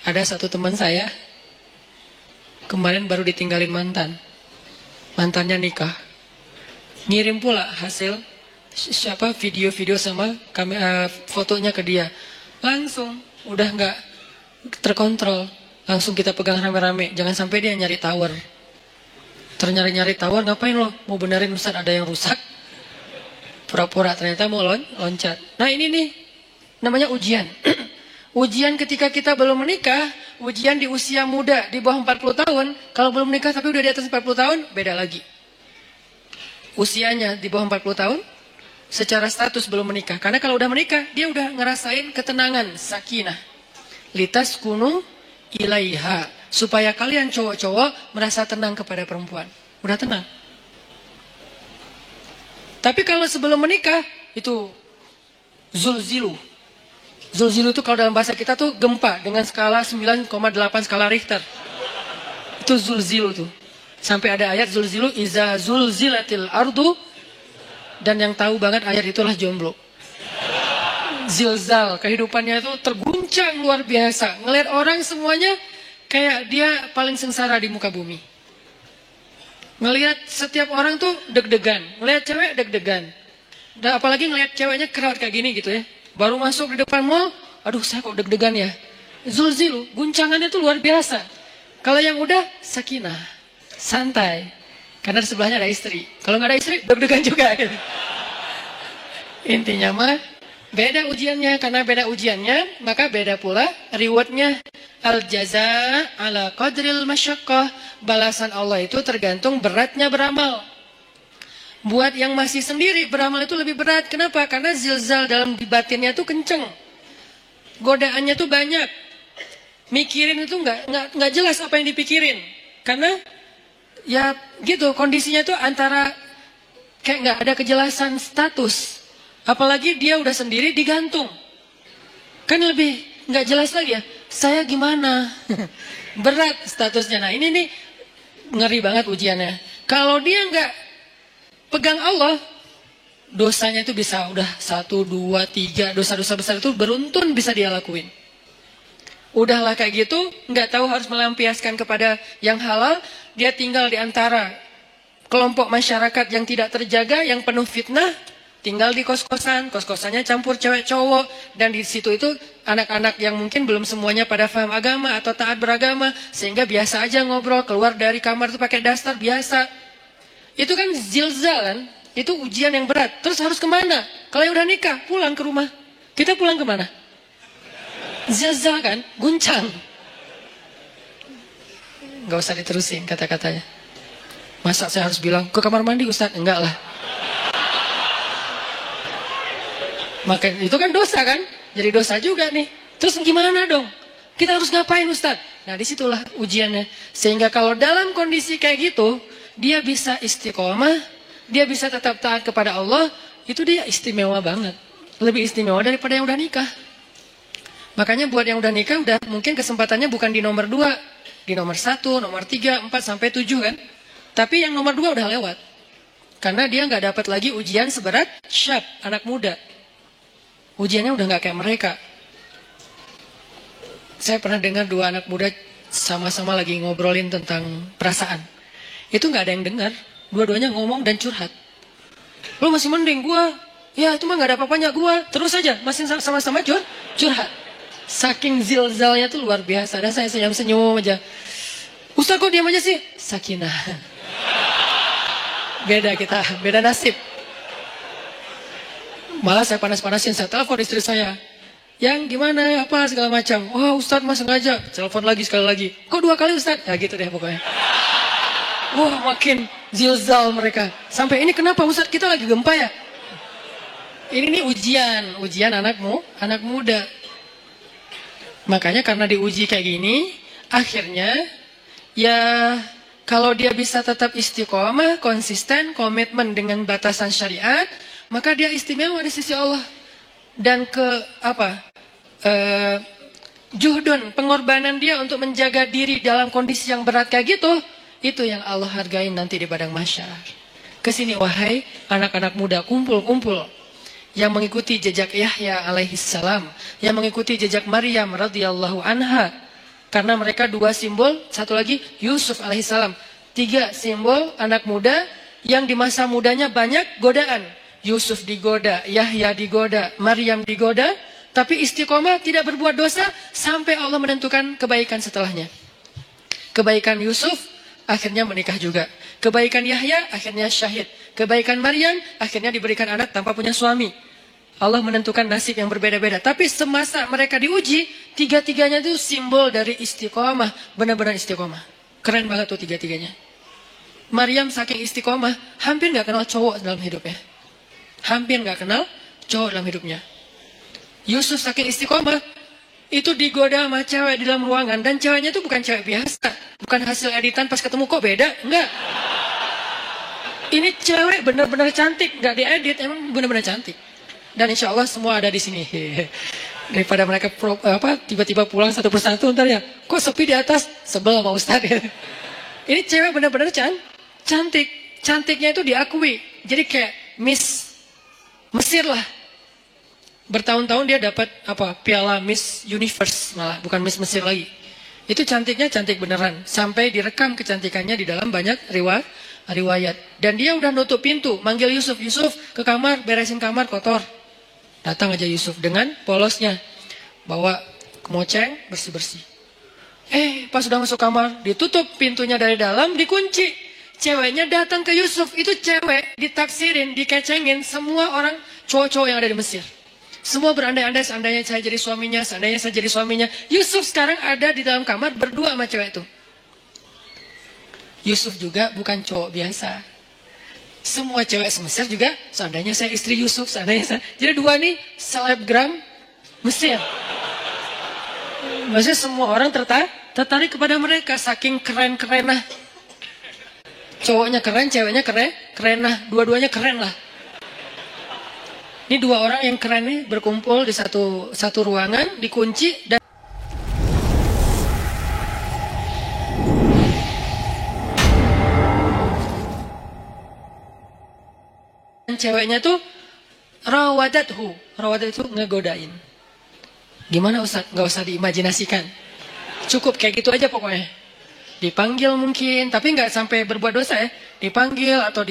Speaker 1: ada satu teman saya kemarin baru ditinggalin mantan. Mantannya nikah. Ngirim pula hasil video-video sama fotonya ke dia. Langsung udah nggak terkontrol. Langsung kita pegang rame-rame. Jangan sampai dia nyari tower. Ternyari-nyari tower, ngapain lo? Mau benerin Ustaz ada yang rusak? Pura-pura ternyata mau loncat. Nah ini nih namanya ujian. Ujian ketika kita belum menikah, ujian di usia muda di bawah 40 tahun. Kalau belum menikah tapi udah di atas 40 tahun, beda lagi. Usianya di bawah 40 tahun, secara status belum menikah. Karena kalau udah menikah, dia udah ngerasain ketenangan, sakinah. Litas kunu ilaiha. Supaya kalian cowok-cowok merasa tenang kepada perempuan. Udah tenang. Tapi kalau sebelum menikah, itu zulzilu. Zulzilu itu kalau dalam bahasa kita tuh gempa dengan skala 9,8 skala Richter. Itu zulzilu tuh. Sampai ada ayat zulzilu iza zulzilatil ardu, dan yang tahu banget ayat itulah jomblo. Zilzal, kehidupannya itu terguncang luar biasa. Ngelihat orang semuanya kayak dia paling sengsara di muka bumi. Ngelihat setiap orang tuh deg-degan, ngelihat cewek deg-degan. Dan apalagi ngelihat ceweknya kerat kayak gini gitu ya. Baru masuk di depan mall, aduh saya kok deg-degan ya. Zulzilu, guncangannya tuh luar biasa. Kalau yang udah sakinah, santai. Karena di sebelahnya ada istri. Kalau nggak ada istri, deg-degan juga. Gitu. Intinya mah beda ujiannya, karena beda ujiannya, maka beda pula rewardnya. Al-jaza ala qadril masyaqqah. Balasan Allah itu tergantung beratnya beramal. Buat yang masih sendiri, beramal itu lebih berat. Kenapa? Karena zilzal dalam di batinnya itu kenceng. Godaannya tuh banyak. Mikirin itu nggak jelas apa yang dipikirin. Karena ya gitu, kondisinya tuh antara kayak nggak ada kejelasan status. Apalagi dia udah sendiri digantung. Kan lebih nggak jelas lagi ya. Saya gimana? Berat statusnya. Nah ini nih ngeri banget ujiannya. Kalau dia nggak pegang Allah, dosanya itu bisa udah 1, 2, 3, dosa-dosa besar itu beruntun bisa dia lakuin. Udahlah kayak gitu, nggak tahu harus melampiaskan kepada yang halal, dia tinggal di antara kelompok masyarakat yang tidak terjaga, yang penuh fitnah, tinggal di kos-kosan, kos-kosannya campur cewek cowok, dan di situ itu anak-anak yang mungkin belum semuanya pada paham agama atau taat beragama, sehingga biasa aja ngobrol, keluar dari kamar itu pakai daster biasa. Itu kan zilzal kan, itu ujian yang berat. Terus harus kemana? Kalau yang udah nikah, pulang ke rumah. Kita pulang kemana? Zilzal kan, guncang. Gak usah diterusin kata-katanya. Masa saya harus bilang, ke kamar mandi Ustaz? Enggak lah. Maka itu kan dosa kan? Jadi dosa juga nih. Terus gimana dong? Kita harus ngapain Ustaz? Nah disitulah ujiannya. Sehingga kalau dalam kondisi kayak gitu, dia bisa istiqomah, dia bisa tetap taat kepada Allah, itu dia istimewa banget. Lebih istimewa daripada yang udah nikah. Makanya buat yang udah nikah, udah mungkin kesempatannya bukan di nomor 2, di nomor 1, nomor 3, 4, sampai 7 kan. Tapi yang nomor 2 udah lewat. Karena dia nggak dapat lagi ujian seberat syab, anak muda. Ujiannya udah nggak kayak mereka. Saya pernah dengar 2 anak muda sama-sama lagi ngobrolin tentang perasaan. Itu nggak ada yang dengar, dua-duanya ngomong dan curhat. Lo masih mending gua, ya itu mah nggak ada apa-apanya gua, terus aja masih sama-sama curhat. Saking zilzalnya tuh luar biasa. Dan saya senyum-senyum aja. Ustaz kok diam aja sih? Sakinah. Beda kita, beda nasib. Malah saya panas-panasin, saya telepon istri saya. Yang gimana, apa segala macam. Wah Ustaz mas sengaja, telepon lagi sekali lagi. Kok 2 kali Ustaz? Ya gitu deh pokoknya. Wah makin zilzal mereka. Sampai ini kenapa Ustaz kita lagi gempa ya? Ini nih ujian anak muda. Makanya karena diuji kayak gini, akhirnya ya kalau dia bisa tetap istiqomah, konsisten, komitmen dengan batasan syariat, maka dia istimewa di sisi Allah. Dan juhdun, pengorbanan dia untuk menjaga diri dalam kondisi yang berat kayak gitu, itu yang Allah hargain nanti di padang mahsyar. Kesini wahai anak-anak muda, kumpul-kumpul. Yang mengikuti jejak Yahya alaihissalam, yang mengikuti jejak Maryam radhiyallahu anha. Karena mereka 2 simbol, satu lagi Yusuf alaihissalam. 3 simbol anak muda yang di masa mudanya banyak godaan. Yusuf digoda, Yahya digoda, Maryam digoda, tapi istiqomah tidak berbuat dosa sampai Allah menentukan kebaikan setelahnya. Kebaikan Yusuf akhirnya menikah juga. Kebaikan Yahya akhirnya syahid. Kebaikan Maryam akhirnya diberikan anak tanpa punya suami. Allah menentukan nasib yang berbeda-beda. Tapi semasa mereka diuji, 3-tiganya itu simbol dari istiqomah. Benar-benar istiqomah. Keren banget tuh 3-tiganya. Maryam saking istiqomah, hampir gak kenal cowok dalam hidupnya. Hampir gak kenal cowok dalam hidupnya. Yusuf saking istiqomah, itu digoda sama cewek di dalam ruangan. Dan ceweknya itu bukan cewek biasa. Bukan hasil editan pas ketemu kok beda. Enggak. Ini cewek benar-benar cantik. Enggak diedit, emang benar-benar cantik. Dan insya Allah semua ada di sini. Daripada mereka tiba-tiba pulang satu persatu ntar ya, kok sepi di atas, sebel sama Ustadz ya. Ini cewek benar-benar cantik. Cantiknya itu diakui. Jadi kayak Miss Mesir lah. Bertahun-tahun dia dapat piala Miss Universe malah, bukan Miss Mesir lagi. Itu cantiknya cantik beneran. Sampai direkam kecantikannya di dalam banyak riwayat. Dan dia udah nutup pintu, manggil Yusuf ke kamar, beresin kamar kotor. Datang aja Yusuf dengan polosnya, bawa kemoceng bersih-bersih. Pas sudah masuk kamar, ditutup pintunya dari dalam, dikunci. Ceweknya datang ke Yusuf, itu cewek ditaksirin, dikecengin semua orang cowok-cowok yang ada di Mesir. Semua berandai-andai seandainya saya jadi suaminya, Yusuf sekarang ada di dalam kamar berdua sama cewek itu. Yusuf juga bukan cowok biasa. Semua cewek se-Mesir juga, seandainya saya istri Yusuf, Jadi dua nih selebgram Mesir. Maksudnya semua orang tertarik kepada mereka, saking keren-kerenah. Cowoknya keren, ceweknya keren lah. Dua-duanya keren lah. Ini dua orang yang keren nih berkumpul di satu ruangan, dikunci dan ceweknya tuh rawadat itu ngegodain. Gimana Ustaz? Gak usah diimajinasikan. Cukup kayak gitu aja pokoknya. Dipanggil mungkin, tapi nggak sampai berbuat dosa ya. Dipanggil atau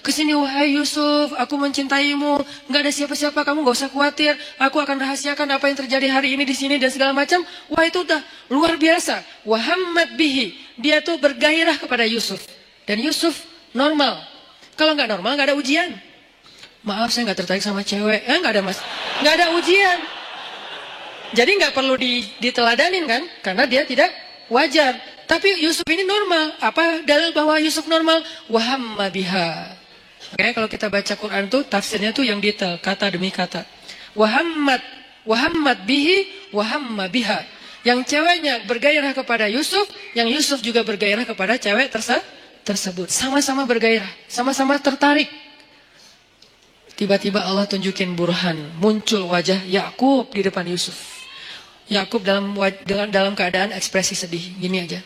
Speaker 1: kesini wahai Yusuf, aku mencintaimu. Nggak ada siapa-siapa, kamu nggak usah khawatir. Aku akan rahasiakan apa yang terjadi hari ini di sini dan segala macam. Wah itu udah luar biasa. Wahammad bihi, dia tuh bergairah kepada Yusuf. Dan Yusuf normal. Kalau nggak normal nggak ada ujian. Maaf saya nggak tertarik sama cewek. Nggak ada mas, nggak ada ujian. Jadi nggak perlu diteladanin kan? Karena dia tidak wajar. Tapi Yusuf ini normal. Apa dalil bahwa Yusuf normal? Wahamma biha. Oke, kalau kita baca Quran tuh tafsirnya tuh yang detail, kata demi kata. Wahammat bihi, wahamma biha. Yang ceweknya bergairah kepada Yusuf, yang Yusuf juga bergairah kepada cewek tersebut. Sama-sama bergairah, sama-sama tertarik. Tiba-tiba Allah tunjukin burhan, muncul wajah Yakub di depan Yusuf. Yakub dalam keadaan ekspresi sedih, gini aja.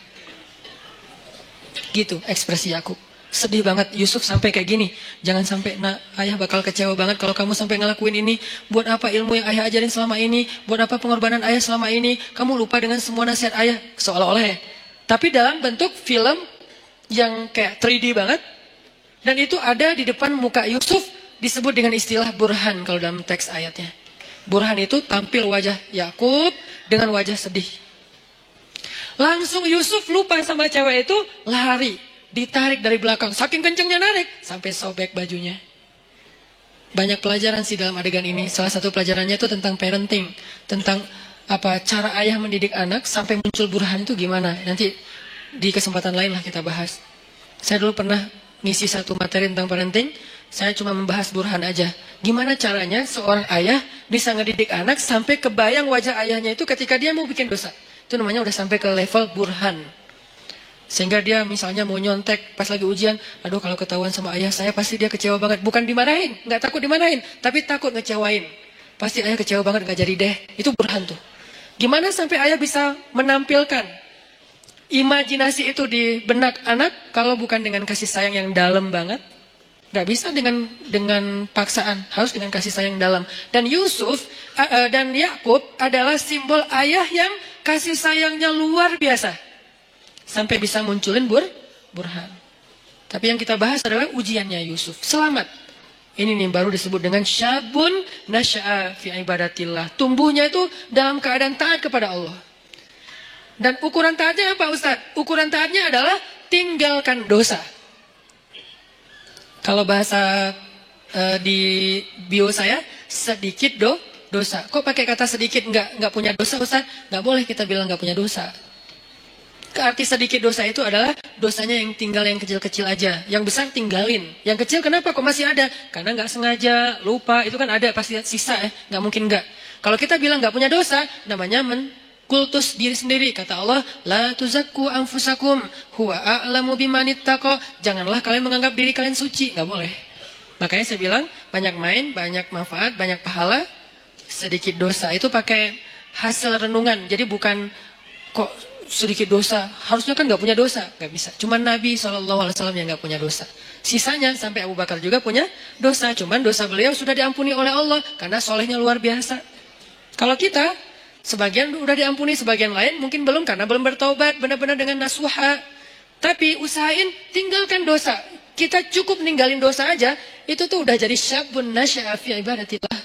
Speaker 1: Gitu ekspresi Yakub. Sedih banget Yusuf sampai kayak gini. Jangan sampai ayah bakal kecewa banget kalau kamu sampai ngelakuin ini. Buat apa ilmu yang ayah ajarin selama ini? Buat apa pengorbanan ayah selama ini? Kamu lupa dengan semua nasihat ayah. Seolah-olah ya. Tapi dalam bentuk film yang kayak 3D banget. Dan itu ada di depan muka Yusuf, disebut dengan istilah burhan kalau dalam teks ayatnya. Burhan itu tampil wajah Yakub dengan wajah sedih. Langsung Yusuf lupa sama cewek itu, lari, ditarik dari belakang. Saking kencengnya narik, sampai sobek bajunya. Banyak pelajaran sih dalam adegan ini. Salah satu pelajarannya itu tentang parenting. Tentang cara ayah mendidik anak sampai muncul burhan itu gimana. Nanti di kesempatan lain lah kita bahas. Saya dulu pernah ngisi satu materi tentang parenting. Saya cuma membahas burhan aja. Gimana caranya seorang ayah bisa ngedidik anak sampai kebayang wajah ayahnya itu ketika dia mau bikin dosa. Itu namanya udah sampai ke level burhan. Sehingga dia misalnya mau nyontek pas lagi ujian. Aduh kalau ketahuan sama ayah saya pasti dia kecewa banget. Bukan dimarahin, gak takut dimarahin. Tapi takut ngecewain. Pasti ayah kecewa banget gak jadi deh. Itu burhan tuh. Gimana sampai ayah bisa menampilkan imajinasi itu di benak anak. Kalau bukan dengan kasih sayang yang dalam banget. Gak bisa dengan paksaan. Harus dengan kasih sayang dalam. Dan Yusuf dan Yakub adalah simbol ayah yang kasih sayangnya luar biasa. Sampai bisa munculin burhan. Tapi yang kita bahas adalah ujiannya Yusuf. Selamat. Ini nih baru disebut dengan syabun nasya'a fi ibadatillah. Tumbuhnya itu dalam keadaan taat kepada Allah. Dan ukuran taatnya apa Ustaz? Ukuran taatnya adalah tinggalkan dosa. Kalau bahasa di bio saya, sedikit dosa. Kok pakai kata sedikit nggak punya dosa Ustaz? Nggak boleh kita bilang nggak punya dosa. Arti sedikit dosa itu adalah dosanya yang tinggal yang kecil-kecil aja. Yang besar tinggalin. Yang kecil kenapa kok masih ada? Karena nggak sengaja, lupa. Itu kan ada pasti sisa ya. Nggak mungkin nggak. Kalau kita bilang nggak punya dosa, namanya kultus diri sendiri. Kata Allah, la tuzakku anfusakum huwa a'lamu bimanittaqo. Janganlah kalian menganggap diri kalian suci. Nggak boleh. Makanya saya bilang banyak main, banyak manfaat, banyak pahala. sedikit dosa. Itu pakai hasil renungan. Jadi bukan kok sedikit dosa. Harusnya kan nggak punya dosa. Nggak bisa. Cuma Nabi SAW yang nggak punya dosa. Sisanya sampai Abu Bakar juga punya dosa. Cuman dosa beliau sudah diampuni oleh Allah. Karena solehnya luar biasa. Kalau kita, sebagian udah diampuni, sebagian lain mungkin belum. Karena belum bertaubat benar-benar dengan nasuha. Tapi usahain tinggalkan dosa. Kita cukup ninggalin dosa aja. Itu tuh udah jadi syabun nasya'a fi ibadatillah.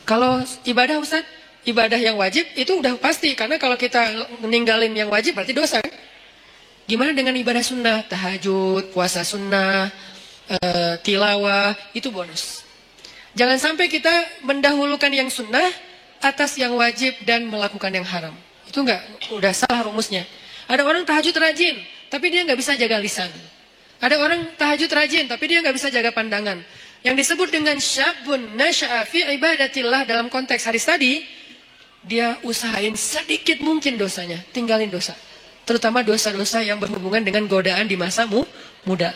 Speaker 1: Kalau ibadah Ustaz, ibadah yang wajib itu udah pasti. Karena kalau kita ninggalin yang wajib berarti dosa kan? Gimana dengan ibadah sunnah? Tahajud, puasa sunnah, tilawah, itu bonus. Jangan sampai kita mendahulukan yang sunnah atas yang wajib dan melakukan yang haram. Itu udah salah rumusnya. Ada orang tahajud rajin, tapi dia nggak bisa jaga lisan. Ada orang tahajud rajin, tapi dia nggak bisa jaga pandangan. Yang disebut dengan syabun nasya'a fi ibadatillah dalam konteks hadis tadi, dia usahain sedikit mungkin dosanya, tinggalin dosa. Terutama dosa-dosa yang berhubungan dengan godaan di masa muda.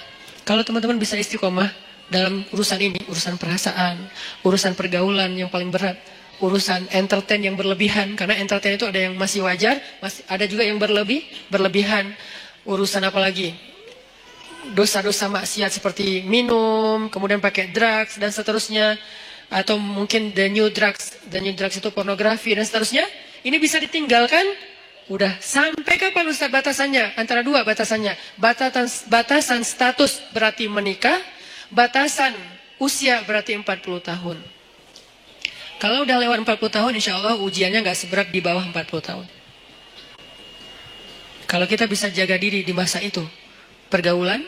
Speaker 1: Kalau teman-teman bisa istiqomah dalam urusan ini, urusan perasaan, urusan pergaulan yang paling berat, urusan entertain yang berlebihan, karena entertain itu ada yang masih wajar, ada juga yang berlebihan. Urusan apa lagi? Dosa-dosa maksiat seperti minum, kemudian pakai drugs dan seterusnya, atau mungkin the new drugs itu pornografi dan seterusnya. Ini bisa ditinggalkan. Udah sampai kapan Ustaz batasannya? Antara dua batasannya. Batasan status berarti menikah, batasan usia berarti 40 tahun. Kalau udah lewat 40 tahun, insya Allah ujiannya nggak seberat di bawah 40 tahun. Kalau kita bisa jaga diri di masa itu, pergaulan,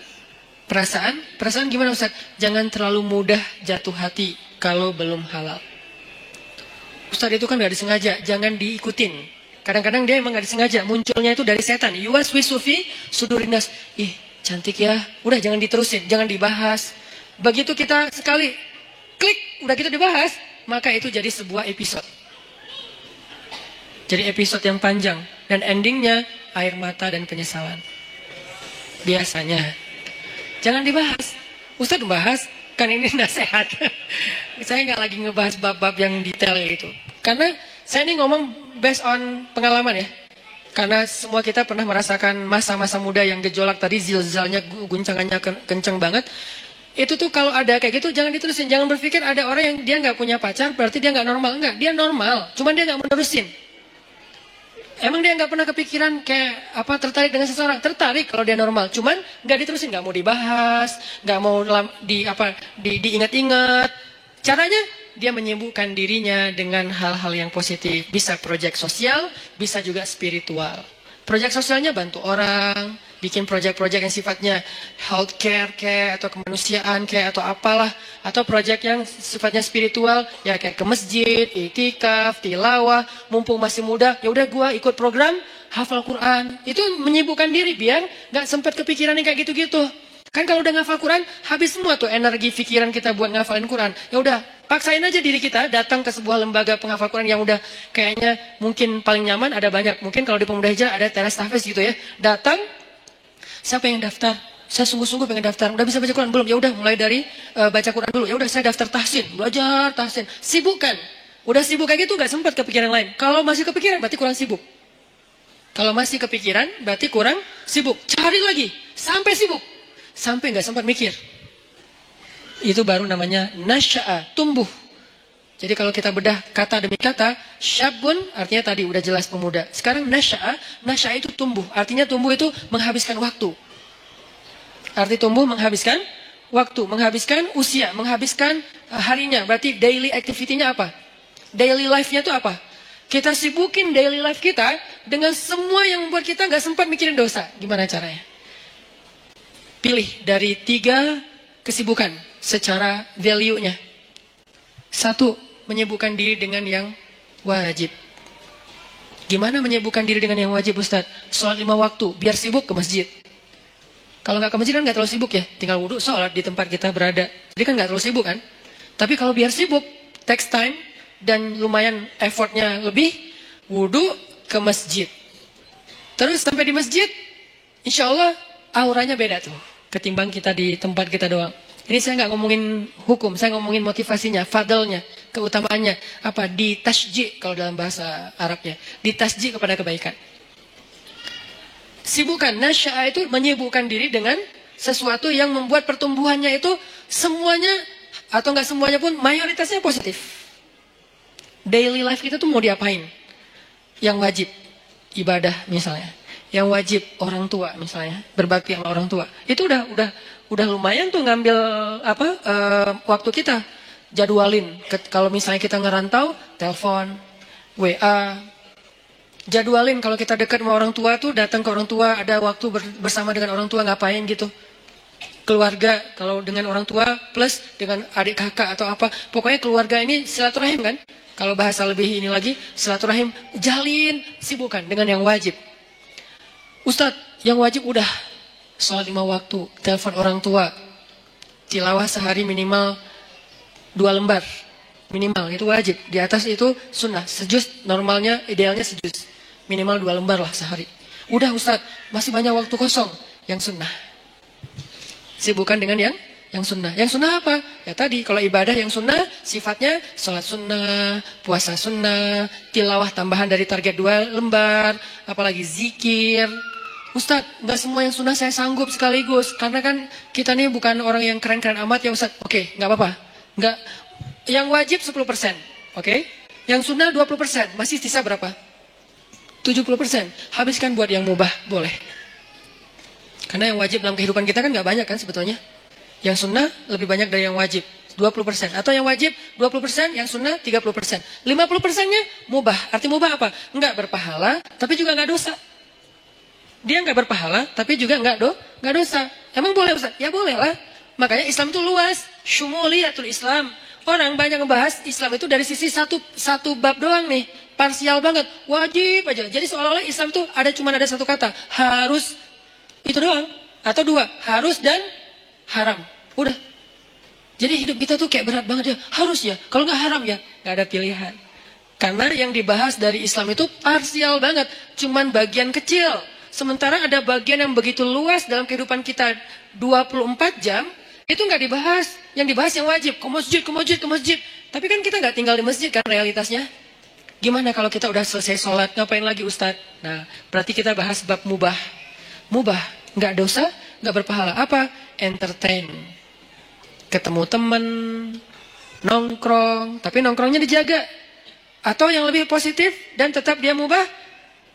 Speaker 1: perasaan gimana Ustaz? Jangan terlalu mudah jatuh hati kalau belum halal. Ustaz itu kan nggak disengaja, jangan diikutin. Kadang-kadang dia emang gak disengaja, munculnya itu dari setan. Yuwaswisu fi sudurinas. Ih, cantik ya. Udah jangan diterusin, jangan dibahas. Begitu kita sekali klik, udah kita dibahas, maka itu jadi sebuah episode. Jadi episode yang panjang. Dan endingnya air mata dan penyesalan. Biasanya. Jangan dibahas. Ustaz bahas, kan ini nasihat. Saya gak lagi ngebahas bab-bab yang detail gitu. Karena saya ini ngomong based on pengalaman ya. Karena semua kita pernah merasakan masa-masa muda yang gejolak tadi, zilzalnya, guncangannya kenceng banget. Itu tuh kalau ada kayak gitu jangan diterusin. Jangan berpikir ada orang yang dia nggak punya pacar berarti dia nggak normal. Enggak, dia normal. Cuman dia nggak menerusin. Emang dia nggak pernah kepikiran kayak apa tertarik dengan seseorang? Tertarik kalau dia normal. Cuman nggak diterusin, nggak mau dibahas, nggak mau diingat-ingat. Caranya dia menyibukkan dirinya dengan hal-hal yang positif. Bisa proyek sosial, bisa juga spiritual. Proyek sosialnya bantu orang, bikin proyek-proyek yang sifatnya healthcare kayak atau kemanusiaan kayak atau apalah, atau proyek yang sifatnya spiritual ya kayak ke masjid, iktikaf, tilawah, mumpung masih muda, ya udah gua ikut program hafal Quran. Itu menyibukkan diri biar nggak sempat kepikiran yang kayak gitu-gitu. Kan kalau udah ngafal Quran, habis semua tuh energi pikiran kita buat ngafalin Quran. Ya udah, paksain aja diri kita datang ke sebuah lembaga penghafal Quran yang udah kayaknya mungkin paling nyaman, ada banyak. Mungkin kalau di Pemuda Hijrah ada teras tahfiz gitu ya. Datang, siapa yang daftar? Saya sungguh-sungguh pengen daftar. Udah bisa baca Quran belum? Ya udah, mulai dari baca Quran dulu. Ya udah, saya daftar tahsin, belajar tahsin. Sibukkan. Udah sibuk kayak gitu nggak sempat kepikiran lain. Kalau masih kepikiran berarti kurang sibuk. Kalau masih kepikiran berarti kurang sibuk. Cari lagi sampai sibuk. Sampai nggak sempat mikir. Itu baru namanya nasya'a, tumbuh. Jadi kalau kita bedah kata demi kata, syabun artinya tadi udah jelas pemuda. Sekarang nasya'a itu tumbuh. Artinya tumbuh itu menghabiskan waktu. Arti tumbuh menghabiskan waktu, menghabiskan usia, menghabiskan harinya. Berarti daily activity-nya apa? Daily life-nya itu apa? Kita sibukin daily life kita dengan semua yang membuat kita nggak sempat mikirin dosa. Gimana caranya? Pilih dari 3 kesibukan secara value-nya. 1, menyibukkan diri dengan yang wajib. Gimana menyibukkan diri dengan yang wajib Ustaz? Sholat 5 waktu, biar sibuk ke masjid. Kalau nggak ke masjid kan nggak terlalu sibuk ya. Tinggal wudhu, sholat di tempat kita berada. Jadi kan nggak terlalu sibuk kan. Tapi kalau biar sibuk, takes time, dan lumayan effortnya lebih, wudhu ke masjid. Terus sampai di masjid, insya Allah auranya beda tuh. Ketimbang kita di tempat kita doang. Ini saya nggak ngomongin hukum, saya ngomongin motivasinya, fadlnya. keutamaannya. Apa? Ditasji kalau dalam bahasa Arabnya. Ditasji kepada kebaikan. Sibukkan. Nasya'a itu menyibukkan diri dengan sesuatu yang membuat pertumbuhannya itu semuanya, atau enggak semuanya pun, mayoritasnya positif. Daily life kita tuh mau diapain? Yang wajib, ibadah misalnya. Yang wajib, orang tua misalnya, berbakti sama orang tua. Itu udah lumayan tuh ngambil waktu kita. Jadwalin. Kalau misalnya kita ngerantau, telepon, WA. Jadwalin kalau kita dekat sama orang tua tuh, datang ke orang tua, ada waktu bersama dengan orang tua, ngapain gitu. Keluarga, kalau dengan orang tua plus dengan adik kakak atau apa. Pokoknya keluarga ini silaturahim kan. Kalau bahasa lebih ini lagi, silaturahim, jalin, sibukkan dengan yang wajib. Ustadz, yang wajib udah sholat 5 waktu, telepon orang tua, tilawah sehari minimal 2 lembar, minimal itu wajib. Di atas itu sunnah, sejuz normalnya, idealnya sejuz, minimal 2 lembar lah sehari. Udah Ustadz, masih banyak waktu kosong, yang sunnah. Sibukkan dengan yang sunnah. Yang sunnah apa? Ya tadi, kalau ibadah yang sunnah, sifatnya sholat sunnah, puasa sunnah, tilawah tambahan dari target 2 lembar, apalagi zikir. Ustadz, nggak semua yang sunnah saya sanggup sekaligus. Karena kan kita nih bukan orang yang keren-keren amat ya Ustadz. Oke, nggak apa-apa. Nggak, yang wajib 10%. Oke? Yang sunnah 20%. Masih sisa berapa? 70%. Habiskan buat yang mubah, boleh. Karena yang wajib dalam kehidupan kita kan nggak banyak kan sebetulnya. Yang sunnah lebih banyak dari yang wajib, 20%. Atau yang wajib 20%, yang sunnah 30%. 50%-nya mubah. Arti mubah apa? Enggak berpahala, tapi juga enggak dosa. Dia enggak berpahala, tapi juga enggak dosa. Emang boleh Ustaz? Ya boleh lah. Makanya Islam itu luas. Syumuliyatul Islam. Orang banyak ngebahas Islam itu dari sisi satu bab doang nih. Parsial banget. Wajib aja. Jadi seolah-olah Islam itu cuma ada satu kata. Harus. Itu doang. Atau 2. Harus dan haram. Udah. Jadi hidup kita tuh kayak berat banget ya. Harus ya. Kalau nggak haram ya, nggak ada pilihan. Karena yang dibahas dari Islam itu parsial banget. Cuman bagian kecil. Sementara ada bagian yang begitu luas dalam kehidupan kita 24 jam. Itu nggak dibahas. Yang dibahas yang wajib. Ke masjid, ke masjid, ke masjid. Tapi kan kita nggak tinggal di masjid kan realitasnya. Gimana kalau kita udah selesai sholat, ngapain lagi Ustadz? Nah, berarti kita bahas bab mubah. Mubah. Nggak dosa, nggak berpahala. Apa? Entertain. Ketemu temen, nongkrong, tapi nongkrongnya dijaga. Atau yang lebih positif dan tetap dia mubah,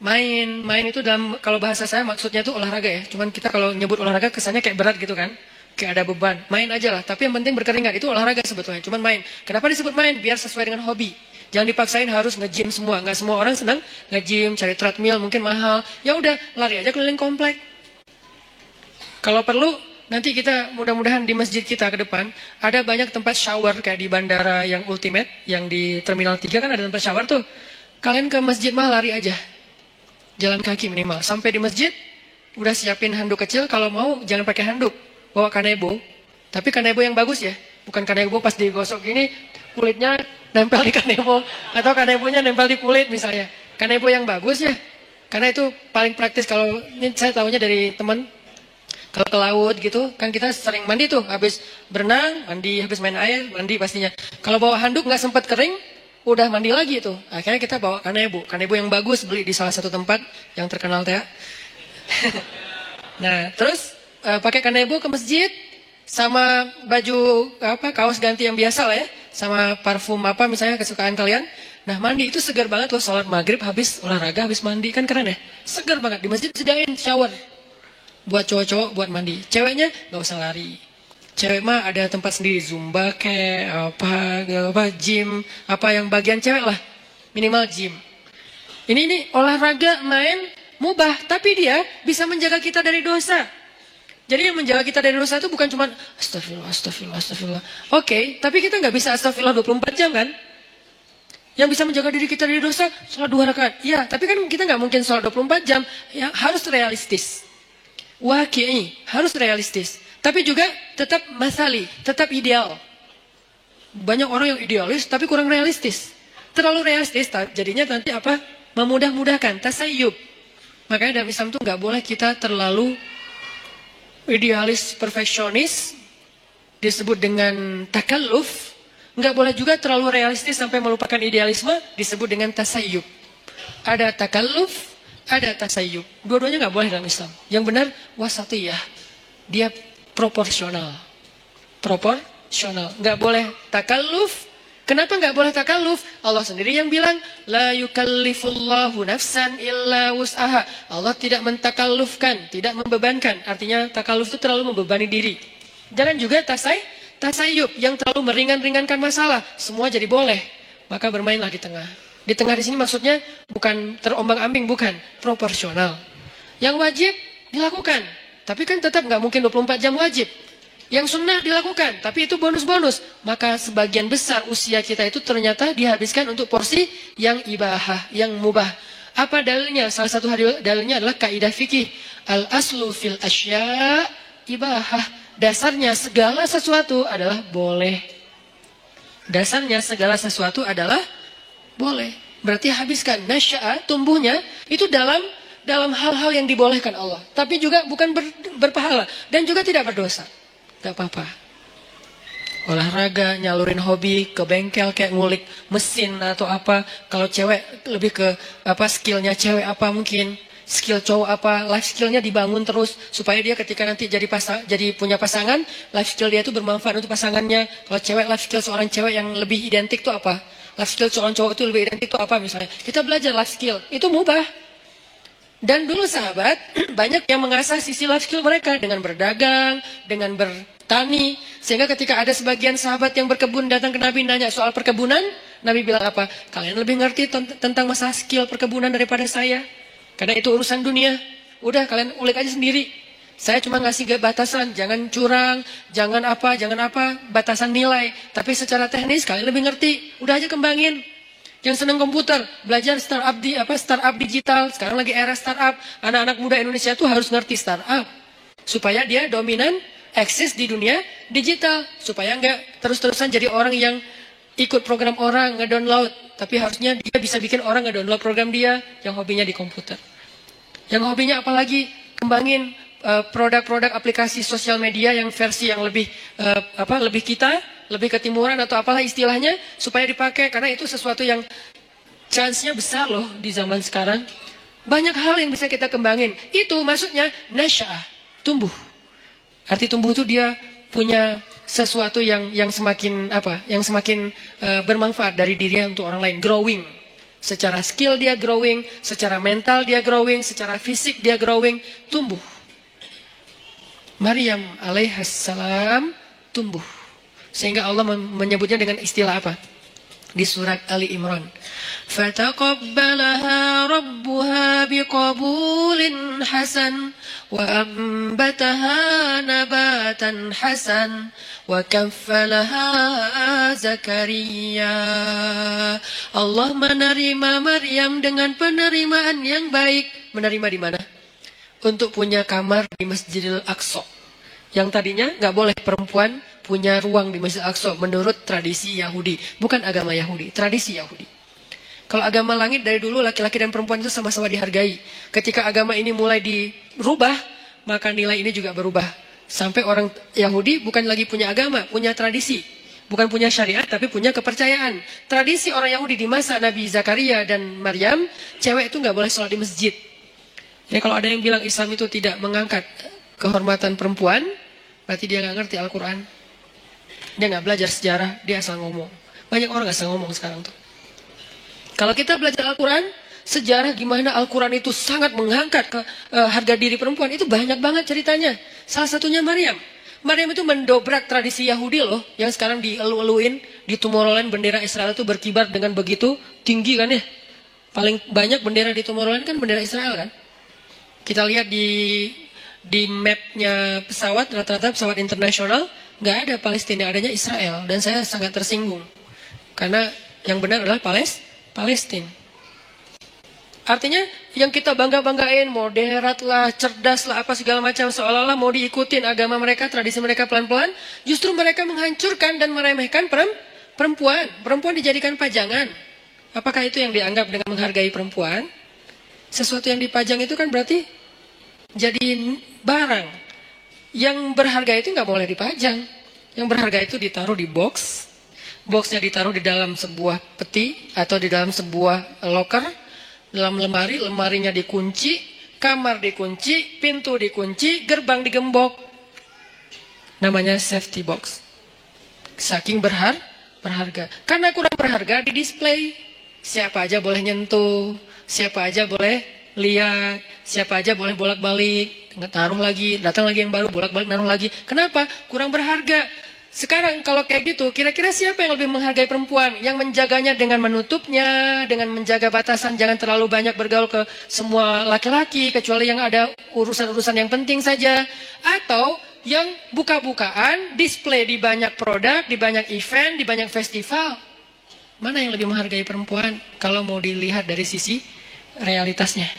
Speaker 1: main. Main itu dalam, kalau bahasa saya maksudnya itu olahraga ya. Cuman kita kalau nyebut olahraga kesannya kayak berat gitu kan. Kayak ada beban. Main aja lah, tapi yang penting berkeringat. Itu olahraga sebetulnya, cuman main. Kenapa disebut main? Biar sesuai dengan hobi. Jangan dipaksain harus nge-gym semua. Nggak semua orang senang nge-gym, cari treadmill mungkin mahal. Ya udah, lari aja keliling komplek. Kalau perlu, nanti kita mudah-mudahan di masjid kita ke depan, ada banyak tempat shower kayak di bandara yang ultimate, yang di Terminal 3 kan ada tempat shower tuh. Kalian ke masjid mah lari aja. Jalan kaki minimal. Sampai di masjid, udah siapin handuk kecil, kalau mau jangan pakai handuk. Bawa kanebo. Tapi kanebo yang bagus ya. Bukan kanebo pas digosok gini, kulitnya nempel di kanebo. Atau kanebonya nempel di kulit misalnya. Kanebo yang bagus ya. Karena itu paling praktis kalau, ini saya tahunya dari teman. Kalau ke laut gitu, kan kita sering mandi tuh. Habis berenang, mandi, habis main air, mandi pastinya. Kalau bawa handuk nggak sempat kering, udah mandi lagi tuh. Akhirnya kita bawa kanebo. Kanebo yang bagus, beli di salah satu tempat yang terkenal teh. Nah, terus pakai kanebo ke masjid, sama baju kaos ganti yang biasa lah ya. Sama parfum apa misalnya kesukaan kalian. Nah, mandi itu segar banget loh. Sholat maghrib, habis olahraga, habis mandi. Kan keren ya? Segar banget. Di masjid sediain shower. Buat cowok-cowok buat mandi. Ceweknya nggak usah lari. Cewek mah ada tempat sendiri, zumba kayak apa gym, apa yang bagian cewek lah. Minimal gym. Ini olahraga main mubah, tapi dia bisa menjaga kita dari dosa. Jadi yang menjaga kita dari dosa itu bukan cuma astagfirullah, astagfirullah, astagfirullah. Oke, tapi kita nggak bisa astagfirullah 24 jam kan? Yang bisa menjaga diri kita dari dosa, sholat 2 rakaat. Ya, tapi kan kita nggak mungkin sholat 24 jam. Ya, harus realistis. Waqi'i, harus realistis. Tapi juga tetap masali, tetap ideal. Banyak orang yang idealis tapi kurang realistis. Terlalu realistis, jadinya nanti apa? Memudah-mudahkan, tasayyub. Makanya dalam Islam itu nggak boleh kita terlalu idealis, perfeksionis. Disebut dengan takalluf. Nggak boleh juga terlalu realistis sampai melupakan idealisme, disebut dengan tasayyub. Ada takalluf, ada tasayyub. Dua-duanya nggak boleh dalam Islam. Yang benar wasatiyah. Dia proporsional. Proporsional. Nggak boleh takalluf. Kenapa nggak boleh takalluf? Allah sendiri yang bilang, la yukallifullahu nafsan illa wus'aha. Allah tidak mentakallufkan, tidak membebankan. Artinya takalluf itu terlalu membebani diri. Jangan juga tasayyub yang terlalu meringankan masalah. Semua jadi boleh. Maka bermainlah di tengah. Di tengah di sini maksudnya bukan terombang-ambing, bukan. Proporsional. Yang wajib dilakukan. Tapi kan tetap nggak mungkin 24 jam wajib. Yang sunnah dilakukan, tapi itu bonus-bonus. Maka sebagian besar usia kita itu ternyata dihabiskan untuk porsi yang ibahah, yang mubah. Apa dalilnya? Salah satu dalilnya adalah kaidah fikih. Al-aslu fil asya' ibahah. Dasarnya segala sesuatu adalah boleh. Dasarnya segala sesuatu adalah boleh. Berarti habiskan. Nasya'a, tumbuhnya, itu dalam hal-hal yang dibolehkan Allah. Tapi juga bukan berpahala. Dan juga tidak berdosa. Gak apa-apa. Olahraga, nyalurin hobi, ke bengkel kayak ngulik mesin atau apa. Kalau cewek lebih ke skillnya cewek apa mungkin. Skill cowok apa, life skillnya dibangun terus. Supaya dia ketika nanti jadi punya pasangan, life skill dia itu bermanfaat untuk pasangannya. Kalau cewek, life skill seorang cewek yang lebih identik itu apa? Life skill seorang cowok itu lebih identik itu apa misalnya. Kita belajar life skill, itu mubah. Dan dulu sahabat, banyak yang mengasah sisi life skill mereka dengan berdagang, dengan bertani. Sehingga ketika ada sebagian sahabat yang berkebun datang ke Nabi nanya soal perkebunan, Nabi bilang apa? Kalian lebih ngerti tentang masalah skill perkebunan daripada saya. Karena itu urusan dunia. Udah kalian ulik aja sendiri. Saya cuma ngasih batasan, jangan curang, jangan apa, batasan nilai. Tapi secara teknis kalian lebih ngerti. Udah aja kembangin. Yang senang komputer, belajar startup digital. Sekarang lagi era startup. Anak-anak muda Indonesia tuh harus ngerti startup. Supaya dia dominan, eksis di dunia digital. Supaya nggak terus-terusan jadi orang yang ikut program orang, ngedownload. Tapi harusnya dia bisa bikin orang ngedownload program dia yang hobinya di komputer. Yang hobinya apalagi kembangin produk-produk aplikasi sosial media yang versi yang lebih lebih ketimuran atau apalah istilahnya supaya dipakai karena itu sesuatu yang chance-nya besar loh di zaman sekarang. Banyak hal yang bisa kita kembangin. Itu maksudnya nasya'ah, tumbuh. Arti tumbuh itu dia punya sesuatu yang semakin bermanfaat dari dirinya untuk orang lain, growing. Secara skill dia growing, secara mental dia growing, secara fisik dia growing, tumbuh. Maryam alaihissalam tumbuh. Sehingga Allah menyebutnya dengan istilah apa? Di surat Ali Imran. Fataqabbalaha rabbuha biqabulin hasan wa ambataha nabatan hasan wa kaffalaha Zakaria. Allah menerima Maryam dengan penerimaan yang baik. Menerima di mana? Untuk punya kamar di Masjidil Aqsa. Yang tadinya nggak boleh perempuan punya ruang di Masjid Al-Aqsa menurut tradisi Yahudi. Bukan agama Yahudi, tradisi Yahudi. Kalau agama langit dari dulu laki-laki dan perempuan itu sama-sama dihargai. Ketika agama ini mulai dirubah, maka nilai ini juga berubah. Sampai orang Yahudi bukan lagi punya agama, punya tradisi. Bukan punya syariat, tapi punya kepercayaan. Tradisi orang Yahudi di masa Nabi Zakaria dan Maryam, cewek itu nggak boleh sholat di masjid. Jadi kalau ada yang bilang Islam itu tidak mengangkat kehormatan perempuan, berarti dia nggak ngerti Al-Quran. Dia nggak belajar sejarah, dia asal ngomong. Banyak orang asal ngomong sekarang tuh. Kalau kita belajar Al-Quran, sejarah gimana Al-Quran itu sangat mengangkat harga diri perempuan, itu banyak banget ceritanya. Salah satunya Maryam. Maryam itu mendobrak tradisi Yahudi loh, yang sekarang dielu-eluin, di Tomorrowland bendera Israel itu berkibar dengan begitu tinggi kan ya. Paling banyak bendera di Tomorrowland kan bendera Israel kan. Kita lihat di mapnya pesawat, rata-rata pesawat internasional, nggak ada Palestina, adanya Israel. Dan saya sangat tersinggung. Karena yang benar adalah Palestina. Artinya yang kita bangga-banggain, moderat lah, cerdas lah, apa segala macam. Seolah-olah mau diikutin agama mereka, tradisi mereka pelan-pelan. Justru mereka menghancurkan dan meremehkan perempuan. Perempuan dijadikan pajangan. Apakah itu yang dianggap dengan menghargai perempuan? Sesuatu yang dipajang itu kan berarti jadi barang. Yang berharga itu nggak boleh dipajang. Yang berharga itu ditaruh di box, Boxnya ditaruh di dalam sebuah peti atau di dalam sebuah loker, dalam lemari, lemarinya dikunci, kamar dikunci, pintu dikunci, gerbang digembok. Namanya safety box. Saking berharga. Karena kurang berharga di display. Siapa aja boleh nyentuh, siapa aja boleh lihat, siapa aja boleh bolak-balik, taruh lagi, datang lagi yang baru, bolak-balik naruh lagi. Kenapa? Kurang berharga. Sekarang kalau kayak gitu, kira-kira siapa yang lebih menghargai perempuan? Yang menjaganya dengan menutupnya, dengan menjaga batasan, jangan terlalu banyak bergaul ke semua laki-laki, kecuali yang ada urusan-urusan yang penting saja. Atau yang buka-bukaan, display di banyak produk, di banyak event, di banyak festival. Mana yang lebih menghargai perempuan? Kalau mau dilihat dari sisi realitasnya.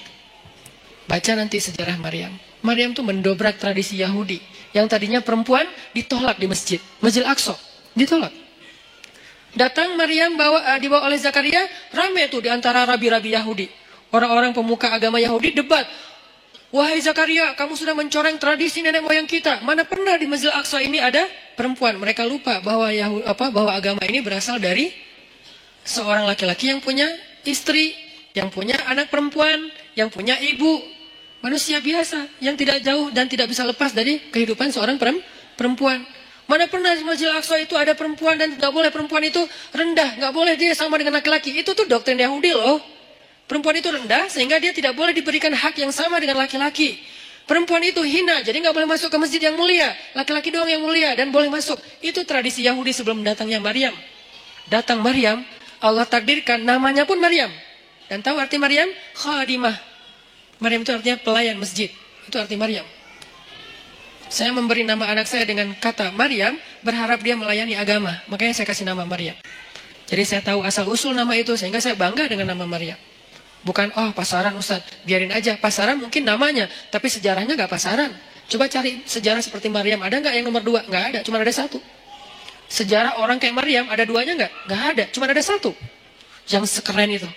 Speaker 1: Baca nanti sejarah Maryam. Maryam tuh mendobrak tradisi Yahudi. Yang tadinya perempuan ditolak di masjid. Masjid Al-Aqsa. Ditolak. Datang Maryam dibawa oleh Zakaria. Ramai tuh di antara rabi-rabi Yahudi. Orang-orang pemuka agama Yahudi debat. Wahai Zakaria, kamu sudah mencoreng tradisi nenek moyang kita. Mana pernah di Masjid Al-Aqsa ini ada perempuan. Mereka lupa bahwa bahwa agama ini berasal dari seorang laki-laki yang punya istri, yang punya anak perempuan, yang punya ibu. Manusia biasa yang tidak jauh dan tidak bisa lepas dari kehidupan seorang perempuan. Mana pernah di Masjid Al-Aqsa itu ada perempuan dan tidak boleh perempuan itu rendah, nggak boleh dia sama dengan laki-laki. Itu tuh doktrin Yahudi loh. Perempuan itu rendah sehingga dia tidak boleh diberikan hak yang sama dengan laki-laki. Perempuan itu hina, jadi nggak boleh masuk ke masjid yang mulia. Laki-laki doang yang mulia dan boleh masuk. Itu tradisi Yahudi sebelum datangnya Maryam. Datang Maryam, Allah takdirkan namanya pun Maryam. Dan tahu arti Maryam? Khadimah. Maryam itu artinya pelayan masjid. Itu arti Maryam. Saya memberi nama anak saya dengan kata Maryam, berharap dia melayani agama. Makanya saya kasih nama Maryam. Jadi saya tahu asal-usul nama itu, sehingga saya bangga dengan nama Maryam. Bukan, oh pasaran Ustaz, biarin aja. Pasaran mungkin namanya, tapi sejarahnya gak pasaran. Coba cari sejarah seperti Maryam. Ada gak yang nomor 2? Gak ada, cuma ada 1. Sejarah orang kayak Maryam, ada 2-nya gak? Gak ada, cuma ada 1. Yang sekeren itu.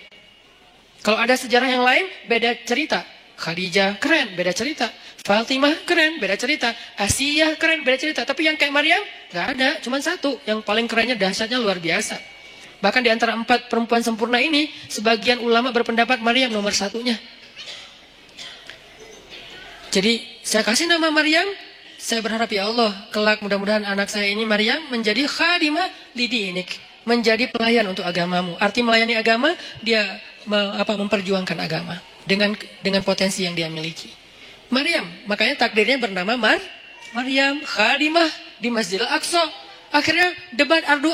Speaker 1: Kalau ada sejarah yang lain, beda cerita. Khadijah keren, beda cerita. Fatimah keren, beda cerita. Asiyah keren, beda cerita. Tapi yang kayak Maryam, gak ada, cuma 1. Yang paling kerennya, dahsyatnya luar biasa. Bahkan di antara 4 perempuan sempurna ini, sebagian ulama berpendapat Maryam nomor 1-nya. Jadi, saya kasih nama Maryam, saya berharap ya Allah, kelak mudah-mudahan anak saya ini Maryam menjadi khadimah lidinik. Menjadi pelayan untuk agamamu. Arti melayani agama, dia memperjuangkan agama dengan potensi yang dia miliki. Maryam, makanya takdirnya bernama Maryam khadimah di Masjid Al-Aqsa. Akhirnya debat adu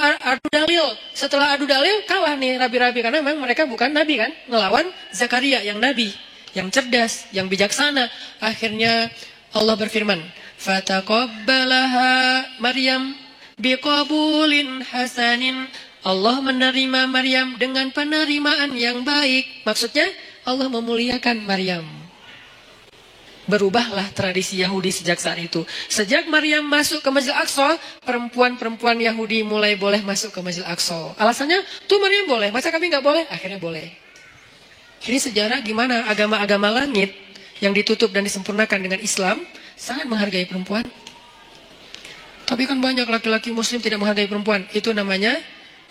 Speaker 1: dalil. Setelah adu dalil kalah nih rabi-rabi karena memang mereka bukan nabi kan, ngelawan Zakaria yang nabi, yang cerdas, yang bijaksana. Akhirnya Allah berfirman, "Fataqabbalaha Maryam biqabulin hasanin." Allah menerima Maryam dengan penerimaan yang baik. Maksudnya Allah memuliakan Maryam. Berubahlah tradisi Yahudi sejak saat itu. Sejak Maryam masuk ke Masjid Al-Aqsa, perempuan-perempuan Yahudi mulai boleh masuk ke Masjid Al-Aqsa. Alasannya, tuh Maryam boleh, masa kami nggak boleh? Akhirnya boleh. Ini sejarah gimana agama-agama langit yang ditutup dan disempurnakan dengan Islam sangat menghargai perempuan. Tapi kan banyak laki-laki muslim tidak menghargai perempuan. Itu namanya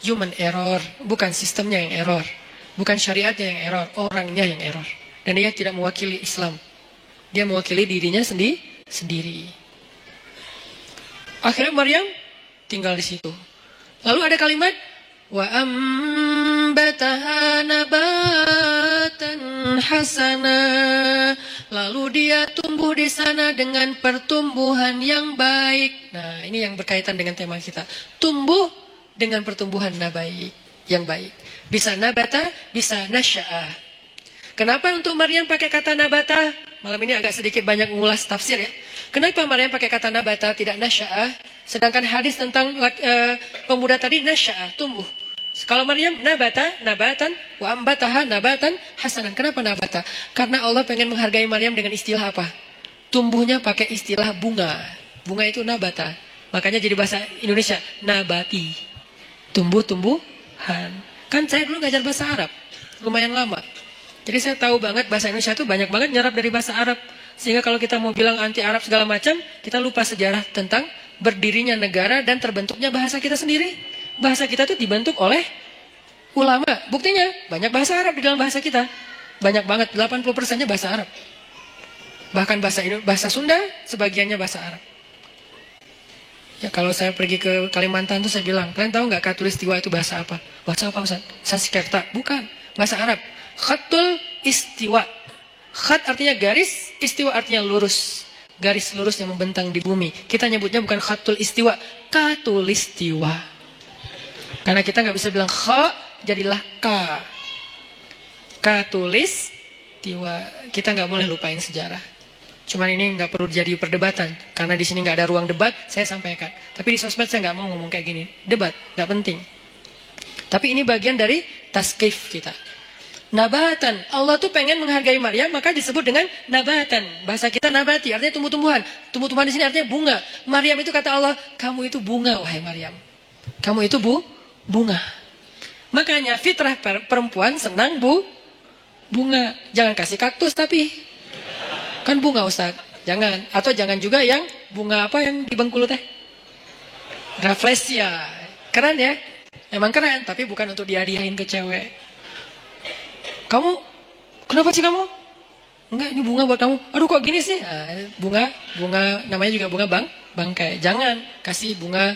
Speaker 1: human error. Bukan sistemnya yang error. Bukan syariatnya yang error. Orangnya yang error. Dan dia tidak mewakili Islam. Dia mewakili dirinya sendiri. Akhirnya Maryam tinggal di situ. Lalu ada kalimat wa ambataha nabatan hasana. Lalu dia tumbuh di sana dengan pertumbuhan yang baik. Nah, ini yang berkaitan dengan tema kita. Tumbuh dengan pertumbuhan yang baik. Bisa nabata, bisa nasya'ah. Kenapa untuk Maryam pakai kata nabata? Malam ini agak sedikit banyak mengulas tafsir ya. Kenapa Maryam pakai kata nabata, tidak nasya'ah? Sedangkan hadis tentang pemuda tadi nasya'ah, tumbuh. Kalau Maryam nabatan, wa ambataha nabatan hasanan. Kenapa nabata? Karena Allah pengen menghargai Maryam dengan istilah apa? Tumbuhnya pakai istilah bunga. Bunga itu nabata. Makanya jadi bahasa Indonesia nabati. Tumbuh-tumbuhan. Kan saya dulu ngajar bahasa Arab, lumayan lama. Jadi saya tahu banget bahasa Indonesia itu banyak banget nyerap dari bahasa Arab. Sehingga kalau kita mau bilang anti Arab segala macam, kita lupa sejarah tentang berdirinya negara dan terbentuknya bahasa kita sendiri. Bahasa kita tuh dibentuk oleh ulama. Buktinya banyak bahasa Arab di dalam bahasa kita. Banyak banget, 80%-nya bahasa Arab. Bahkan bahasa Sunda sebagiannya bahasa Arab. Ya kalau saya pergi ke Kalimantan tuh saya bilang, kalian tahu nggak Khatulistiwa itu bahasa apa? Bahasa apa Ustaz? Sanskerta. Bukan, bahasa Arab. Khatul istiwa. Khat artinya garis, istiwa artinya lurus. Garis lurus yang membentang di bumi. Kita nyebutnya bukan khatul istiwa, khatulistiwa. Karena kita nggak bisa bilang kha, jadilah ka. Khatulistiwa. Kita nggak boleh lupain sejarah. Cuman ini nggak perlu jadi perdebatan. Karena di sini nggak ada ruang debat, saya sampaikan. Tapi di sosmed saya nggak mau ngomong kayak gini. Debat, nggak penting. Tapi ini bagian dari taskif kita. Nabatan. Allah tuh pengen menghargai Maryam, maka disebut dengan nabatan. Bahasa kita nabati, artinya tumbuh-tumbuhan. Tumbuh-tumbuhan di sini artinya bunga. Maryam itu kata Allah, kamu itu bunga, wahai Maryam. Kamu itu bunga. Makanya fitrah perempuan senang bunga. Jangan kasih kaktus tapi... Kan bunga Ustaz, jangan. Atau jangan juga yang bunga apa yang di Bengkulu teh? Rafflesia. Keren ya? Emang keren, tapi bukan untuk dihadiahin ke cewek. Kamu, kenapa sih kamu? Enggak, ini bunga buat kamu. Aduh kok gini sih? Nah, bunga namanya juga bunga bangkai. Jangan kasih bunga,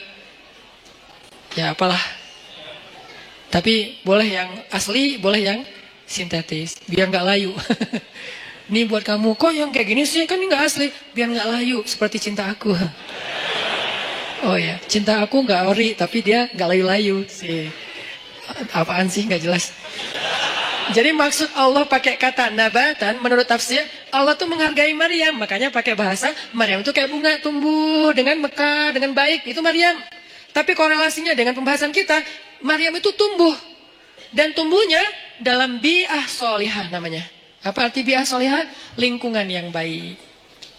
Speaker 1: ya apalah. Tapi boleh yang asli, boleh yang sintetis. Biar nggak layu. Ini buat kamu, kok yang kayak gini sih? Kan ini gak asli. Biar gak layu, seperti cinta aku. Oh ya, cinta aku gak ori, tapi dia gak layu-layu. Apaan sih, gak jelas. Jadi maksud Allah pakai kata nabatan, menurut tafsir, Allah tuh menghargai Maryam. Makanya pakai bahasa, Maryam itu kayak bunga, tumbuh dengan mekar, dengan baik. Itu Maryam. Tapi korelasinya dengan pembahasan kita, Maryam itu tumbuh. Dan tumbuhnya dalam bi'ah solihah namanya. Apa arti bi'ah solihah? Lingkungan yang baik.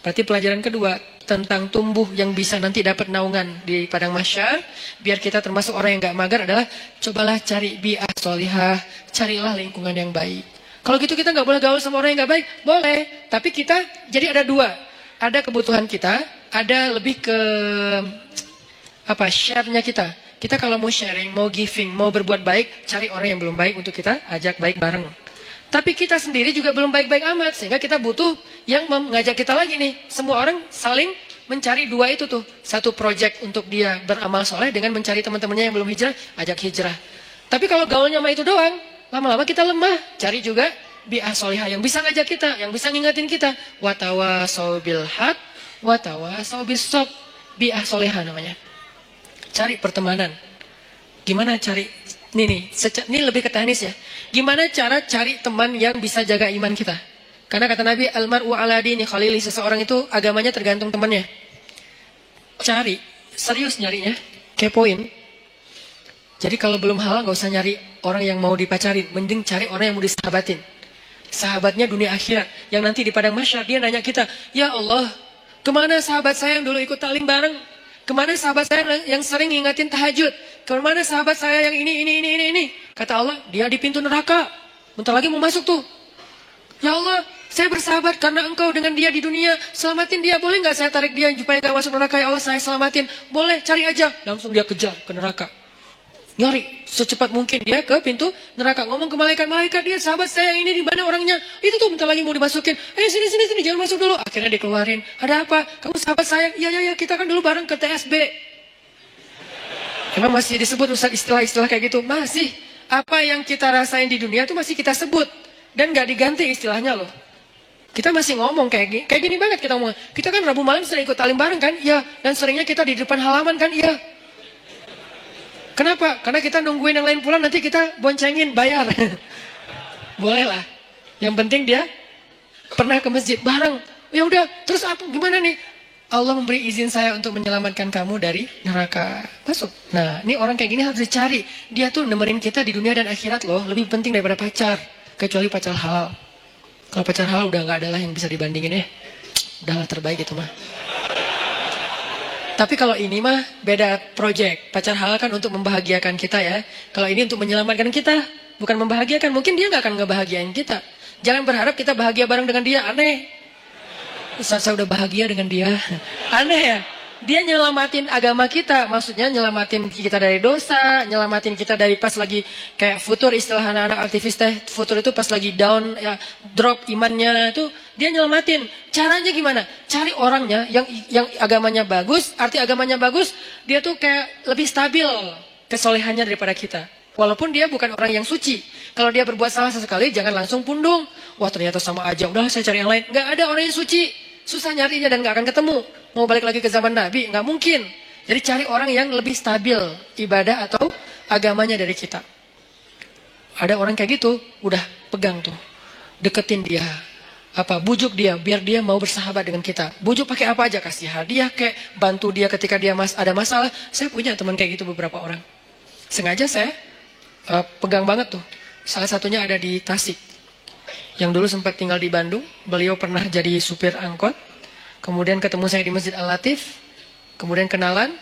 Speaker 1: Berarti pelajaran kedua tentang tumbuh yang bisa nanti dapat naungan di padang mahsyar, biar kita termasuk orang yang gak mager adalah cobalah cari bi'ah solihah, carilah lingkungan yang baik. Kalau gitu kita gak boleh gaul sama orang yang gak baik, boleh. Tapi kita jadi ada dua, ada kebutuhan kita, ada lebih ke apa share-nya kita. Kita kalau mau sharing, mau giving, mau berbuat baik, cari orang yang belum baik untuk kita ajak baik bareng. Tapi kita sendiri juga belum baik-baik amat. Sehingga kita butuh yang mengajak kita lagi nih. Semua orang saling mencari dua itu tuh. Satu project untuk dia beramal soleh dengan mencari teman-temannya yang belum hijrah, ajak hijrah. Tapi kalau gaulnya sama itu doang, lama-lama kita lemah. Cari juga bi'ah solihah yang bisa ngajak kita, yang bisa ngingetin kita. Watawasau bil haq, watawasau bis sob. Bi'ah solihah namanya. Cari pertemanan. Gimana cari... Ini lebih ke teknis ya. Gimana cara cari teman yang bisa jaga iman kita? Karena kata Nabi, almar'u ala dini khalili, seseorang itu agamanya tergantung temannya. Cari, serius nyarinya, kepoin. Jadi kalau belum halal gak usah nyari orang yang mau dipacarin, mending cari orang yang mau disahabatin. Sahabatnya dunia akhirat, yang nanti di padang mahsyar dia nanya kita, ya Allah, kemana sahabat saya yang dulu ikut taklim bareng? Kemana sahabat saya yang sering ngingetin tahajud? Kemana sahabat saya yang ini? Kata Allah, dia di pintu neraka. Bentar lagi mau masuk tuh. Ya Allah, saya bersahabat karena engkau dengan dia di dunia. Selamatin dia, boleh gak saya tarik dia supaya gak masuk neraka? Ya Allah, saya selamatin. Boleh, cari aja. Langsung dia kejar ke neraka. Nyari secepat mungkin dia ke pintu neraka. Ngomong ke malaikat, dia sahabat saya yang ini di mana orangnya? Itu tuh bentar lagi mau dimasukin. Sini, jangan masuk dulu. Akhirnya dikeluarin. Ada apa? Kamu sahabat saya? Iya, kita kan dulu bareng ke TSB. Emang masih disebut Ustaz istilah-istilah kayak gitu? Masih. Apa yang kita rasain di dunia itu masih kita sebut. Dan gak diganti istilahnya loh. Kita masih ngomong kayak gini banget kita ngomong. Kita kan Rabu malam sering ikut taklim bareng kan? Iya. Dan seringnya kita di depan halaman kan? Iya. Kenapa? Karena kita nungguin yang lain pulang, nanti kita boncengin, bayar. Boleh lah. Yang penting dia pernah ke masjid bareng. Ya udah, terus apa? Gimana nih? Allah memberi izin saya untuk menyelamatkan kamu dari neraka. Masuk. Nah, ini orang kayak gini harus dicari. Dia tuh nemenin kita di dunia dan akhirat loh. Lebih penting daripada pacar. Kecuali pacar halal. Kalau pacar halal udah gak ada lah yang bisa dibandingin ya. Udahlah terbaik itu mah. Tapi kalau ini mah beda project. Pacar halal kan untuk membahagiakan kita ya. Kalau ini untuk menyelamatkan kita, bukan membahagiakan. Mungkin dia gak akan ngebahagiain kita. Jangan berharap kita bahagia bareng dengan dia. Aneh. Ustaz, saya udah bahagia dengan dia. Aneh ya. Dia nyelamatin agama kita, maksudnya nyelamatin kita dari dosa, nyelamatin kita dari pas lagi kayak futur, istilah anak-anak aktivis teh, futur itu pas lagi down, ya, drop imannya itu, dia nyelamatin. Caranya gimana? Cari orangnya yang agamanya bagus, arti agamanya bagus, dia tuh kayak lebih stabil kesolehannya daripada kita. Walaupun dia bukan orang yang suci. Kalau dia berbuat salah sesekali, jangan langsung pundung. Wah ternyata sama aja, udah saya cari yang lain. Nggak ada orang yang suci. Susah nyarinya dan nggak akan ketemu. Mau balik lagi ke zaman Nabi, nggak mungkin. Jadi cari orang yang lebih stabil ibadah atau agamanya dari kita. Ada orang kayak gitu, udah pegang tuh. Deketin dia. Bujuk dia, biar dia mau bersahabat dengan kita. Bujuk pakai apa aja, kasih hadiah, kayak bantu dia ketika dia ada masalah. Saya punya teman kayak gitu beberapa orang. Sengaja saya pegang banget tuh. Salah satunya ada di Tasik. Yang dulu sempat tinggal di Bandung. Beliau pernah jadi supir angkot. Kemudian ketemu saya di Masjid Al-Latif. Kemudian kenalan.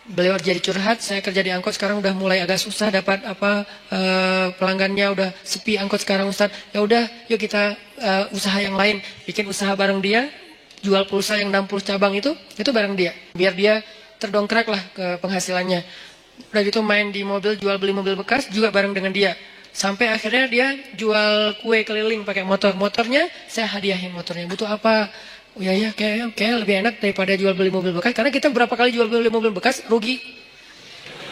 Speaker 1: Beliau jadi curhat. Saya kerja di angkot sekarang udah mulai agak susah dapat pelanggannya, udah sepi angkot sekarang Ustaz. Ya udah, yuk kita usaha yang lain. Bikin usaha bareng dia. Jual pulsa yang 60 cabang itu bareng dia. Biar dia terdongkrak lah ke penghasilannya. Udah gitu main di mobil, jual beli mobil bekas juga bareng dengan dia. Sampai akhirnya dia jual kue keliling pakai motor. Motornya saya hadiahin motornya. Butuh apa? Oh ya kayak lebih enak daripada jual beli mobil bekas. Karena kita berapa kali jual beli mobil bekas rugi.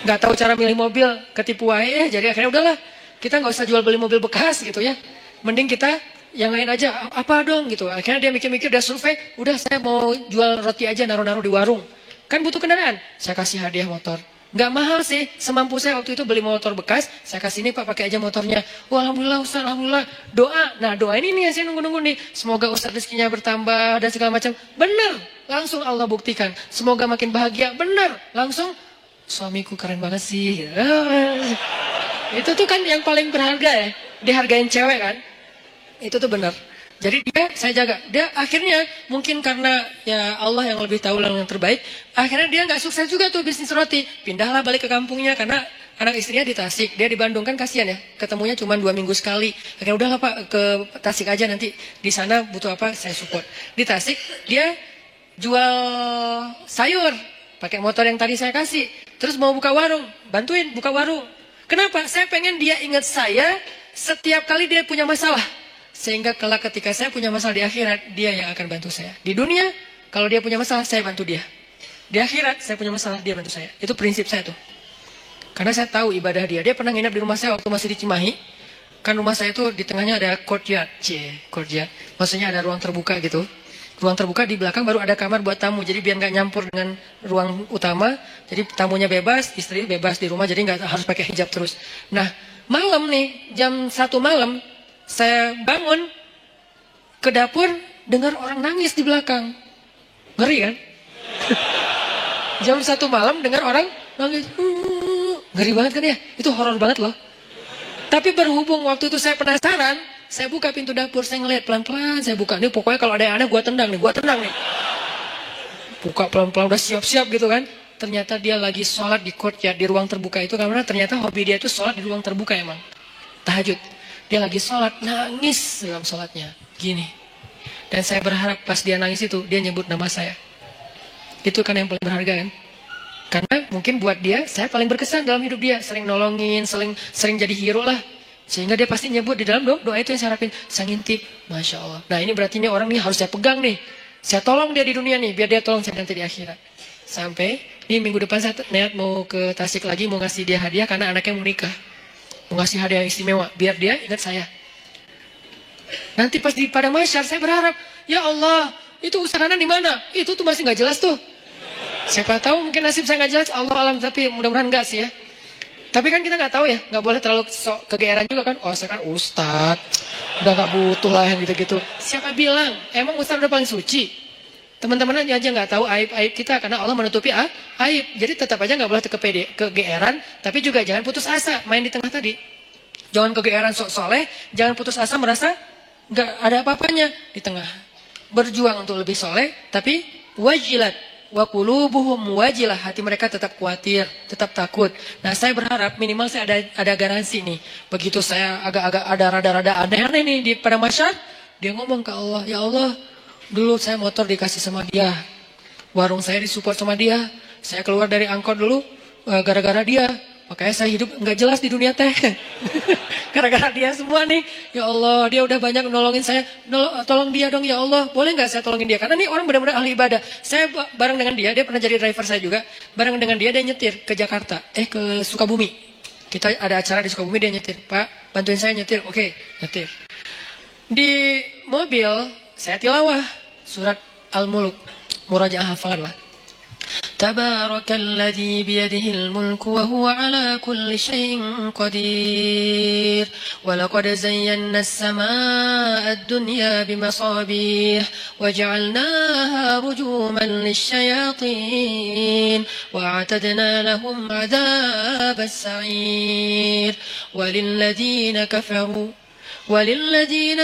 Speaker 1: Nggak tahu cara milih mobil, ketipu aja. Jadi akhirnya udahlah, kita nggak usah jual beli mobil bekas gitu ya. Mending kita yang lain aja. Apa dong gitu. Akhirnya dia mikir-mikir, udah survei. Udah saya mau jual roti aja, naruh-naruh di warung. Kan butuh kendaraan. Saya kasih hadiah motor. Nggak mahal sih, semampu saya waktu itu beli motor bekas, saya kasih ini Pak, pakai aja motornya. Wah, alhamdulillah Ustaz, alhamdulillah. Doa, nah doa ini nih yang saya nunggu-nunggu nih. Semoga Ustaz rezekinya bertambah dan segala macam. Benar, langsung Allah buktikan. Semoga makin bahagia, benar. Langsung, suamiku keren banget sih. Itu tuh kan yang paling berharga ya, dihargain cewek kan. Itu tuh benar. Jadi saya jaga. Dia akhirnya mungkin karena ya Allah yang lebih tahu yang terbaik. Akhirnya dia nggak sukses juga tuh bisnis roti. Pindahlah balik ke kampungnya karena anak istrinya di Tasik. Dia di Bandung kan kasihan ya. Ketemunya cuma 2 minggu sekali. Akhirnya udahlah Pak ke Tasik aja nanti. Di sana butuh apa saya support. Di Tasik dia jual sayur. Pakai motor yang tadi saya kasih. Terus mau buka warung. Bantuin buka warung. Kenapa? Saya pengen dia ingat saya setiap kali dia punya masalah. Sehingga kelak ketika saya punya masalah di akhirat, dia yang akan bantu saya. Di dunia, kalau dia punya masalah, saya bantu dia. Di akhirat, saya punya masalah, dia bantu saya. Itu prinsip saya tuh. Karena saya tahu ibadah dia. Dia pernah nginap di rumah saya waktu masih di Cimahi. Kan rumah saya itu di tengahnya ada courtyard. Courtyard. Maksudnya ada ruang terbuka gitu. Ruang terbuka di belakang baru ada kamar buat tamu. Jadi biar nggak nyampur dengan ruang utama. Jadi tamunya bebas, istri bebas di rumah. Jadi nggak harus pakai hijab terus. Nah, malam nih, jam 1 malam, saya bangun ke dapur, dengar orang nangis di belakang. Ngeri kan? Jam 1 malam dengar orang nangis. Ngeri banget kan ya? Itu horor banget loh. Tapi berhubung waktu itu saya penasaran, saya buka pintu dapur, saya ngeliat pelan-pelan, saya buka. Nih pokoknya kalau ada yang aneh, gua tendang nih. Buka pelan-pelan, udah siap-siap gitu kan. Ternyata dia lagi sholat di courtyard, di ruang terbuka itu. Karena ternyata hobi dia itu sholat di ruang terbuka emang. Tahajud. Dia lagi sholat, nangis dalam sholatnya. Gini. Dan saya berharap pas dia nangis itu, dia nyebut nama saya. Itu kan yang paling berharga kan. Karena mungkin buat dia, saya paling berkesan dalam hidup dia. Sering nolongin, sering jadi hero lah. Sehingga dia pasti nyebut di dalam doa itu yang saya harapin. Saya ngintip, Masya Allah. Nah ini berarti ini orang nih harus saya pegang nih. Saya tolong dia di dunia nih, biar dia tolong saya nanti di akhirat. Sampai, ini minggu depan saya niat mau ke Tasik lagi, mau ngasih dia hadiah karena anaknya mau nikah. Mau ngasih hadiah yang istimewa, biar dia ingat saya. Nanti pas di padang mahsyar saya berharap, ya Allah, itu usaha di mana? Itu tuh masih nggak jelas tuh. Siapa tahu mungkin nasib saya nggak jelas, Allah alam, tapi mudah-mudahan nggak sih ya. Tapi kan kita nggak tahu ya, nggak boleh terlalu kegeeran juga kan. Oh saya kan ustadz, udah nggak butuh lah yang gitu-gitu. Siapa bilang? Emang ustadz udah paling suci? Teman-teman aja nggak tahu aib kita karena Allah menutupi aib. Jadi tetap aja nggak boleh kegeeran, tapi juga jangan putus asa main di tengah tadi. Jangan kegeeran sok soleh, jangan putus asa merasa nggak ada apa-apanya di tengah. Berjuang untuk lebih soleh, tapi wajilat wa qulubuhum wajilah, hati mereka tetap khawatir, tetap takut. Nah saya berharap minimal saya ada garansi nih. Begitu saya agak-agak ada rada-rada aneh-aneh nih di pada masyarakat, dia ngomong ke Allah, ya Allah. Dulu saya motor dikasih sama dia. Warung saya disupport sama dia. Saya keluar dari angkot dulu gara-gara dia. Makanya saya hidup nggak jelas di dunia teh. Gara-gara dia semua nih. Ya Allah, dia udah banyak nolongin saya. Tolong dia dong ya Allah. Boleh nggak saya tolongin dia? Karena nih orang benar-benar ahli ibadah. Saya bareng dengan dia pernah jadi driver saya juga. Bareng dengan dia nyetir ke Jakarta. Ke Sukabumi. Kita ada acara di Sukabumi, dia nyetir. Pak, bantuin saya nyetir. Oke, nyetir. Di mobil, saya tilawah surat Al-Mulk. Murajaah hafalan lah. تبارك الذي بيده الملك وهو على كل شيء قدير ولقد زينا السماء الدنيا بمصابيح وجعلناها رجوما للشياطين وأعتدنا لهم عذاب السعير وللذين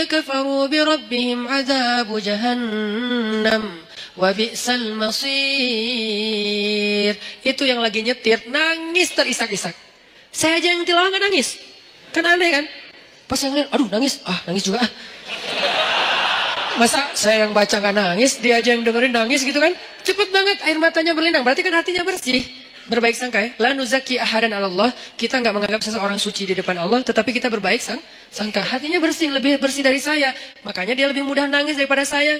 Speaker 1: كفروا بربهم عذاب جهنم Wabi'sal masir. Itu yang lagi nyetir nangis terisak-isak. Saya aja yang tilawah nggak nangis. Kan aneh kan? Pas yang lihat, aduh nangis juga. Masa saya yang baca nggak nangis, dia aja yang dengerin nangis gitu kan? Cepet banget air matanya berlinang. Berarti kan hatinya bersih. Berbaik sangka ya. La nuzaki ahadan ala Allah. Kita nggak menganggap seseorang suci di depan Allah, tetapi kita berbaik sangka. Hatinya bersih, lebih bersih dari saya. Makanya dia lebih mudah nangis daripada saya.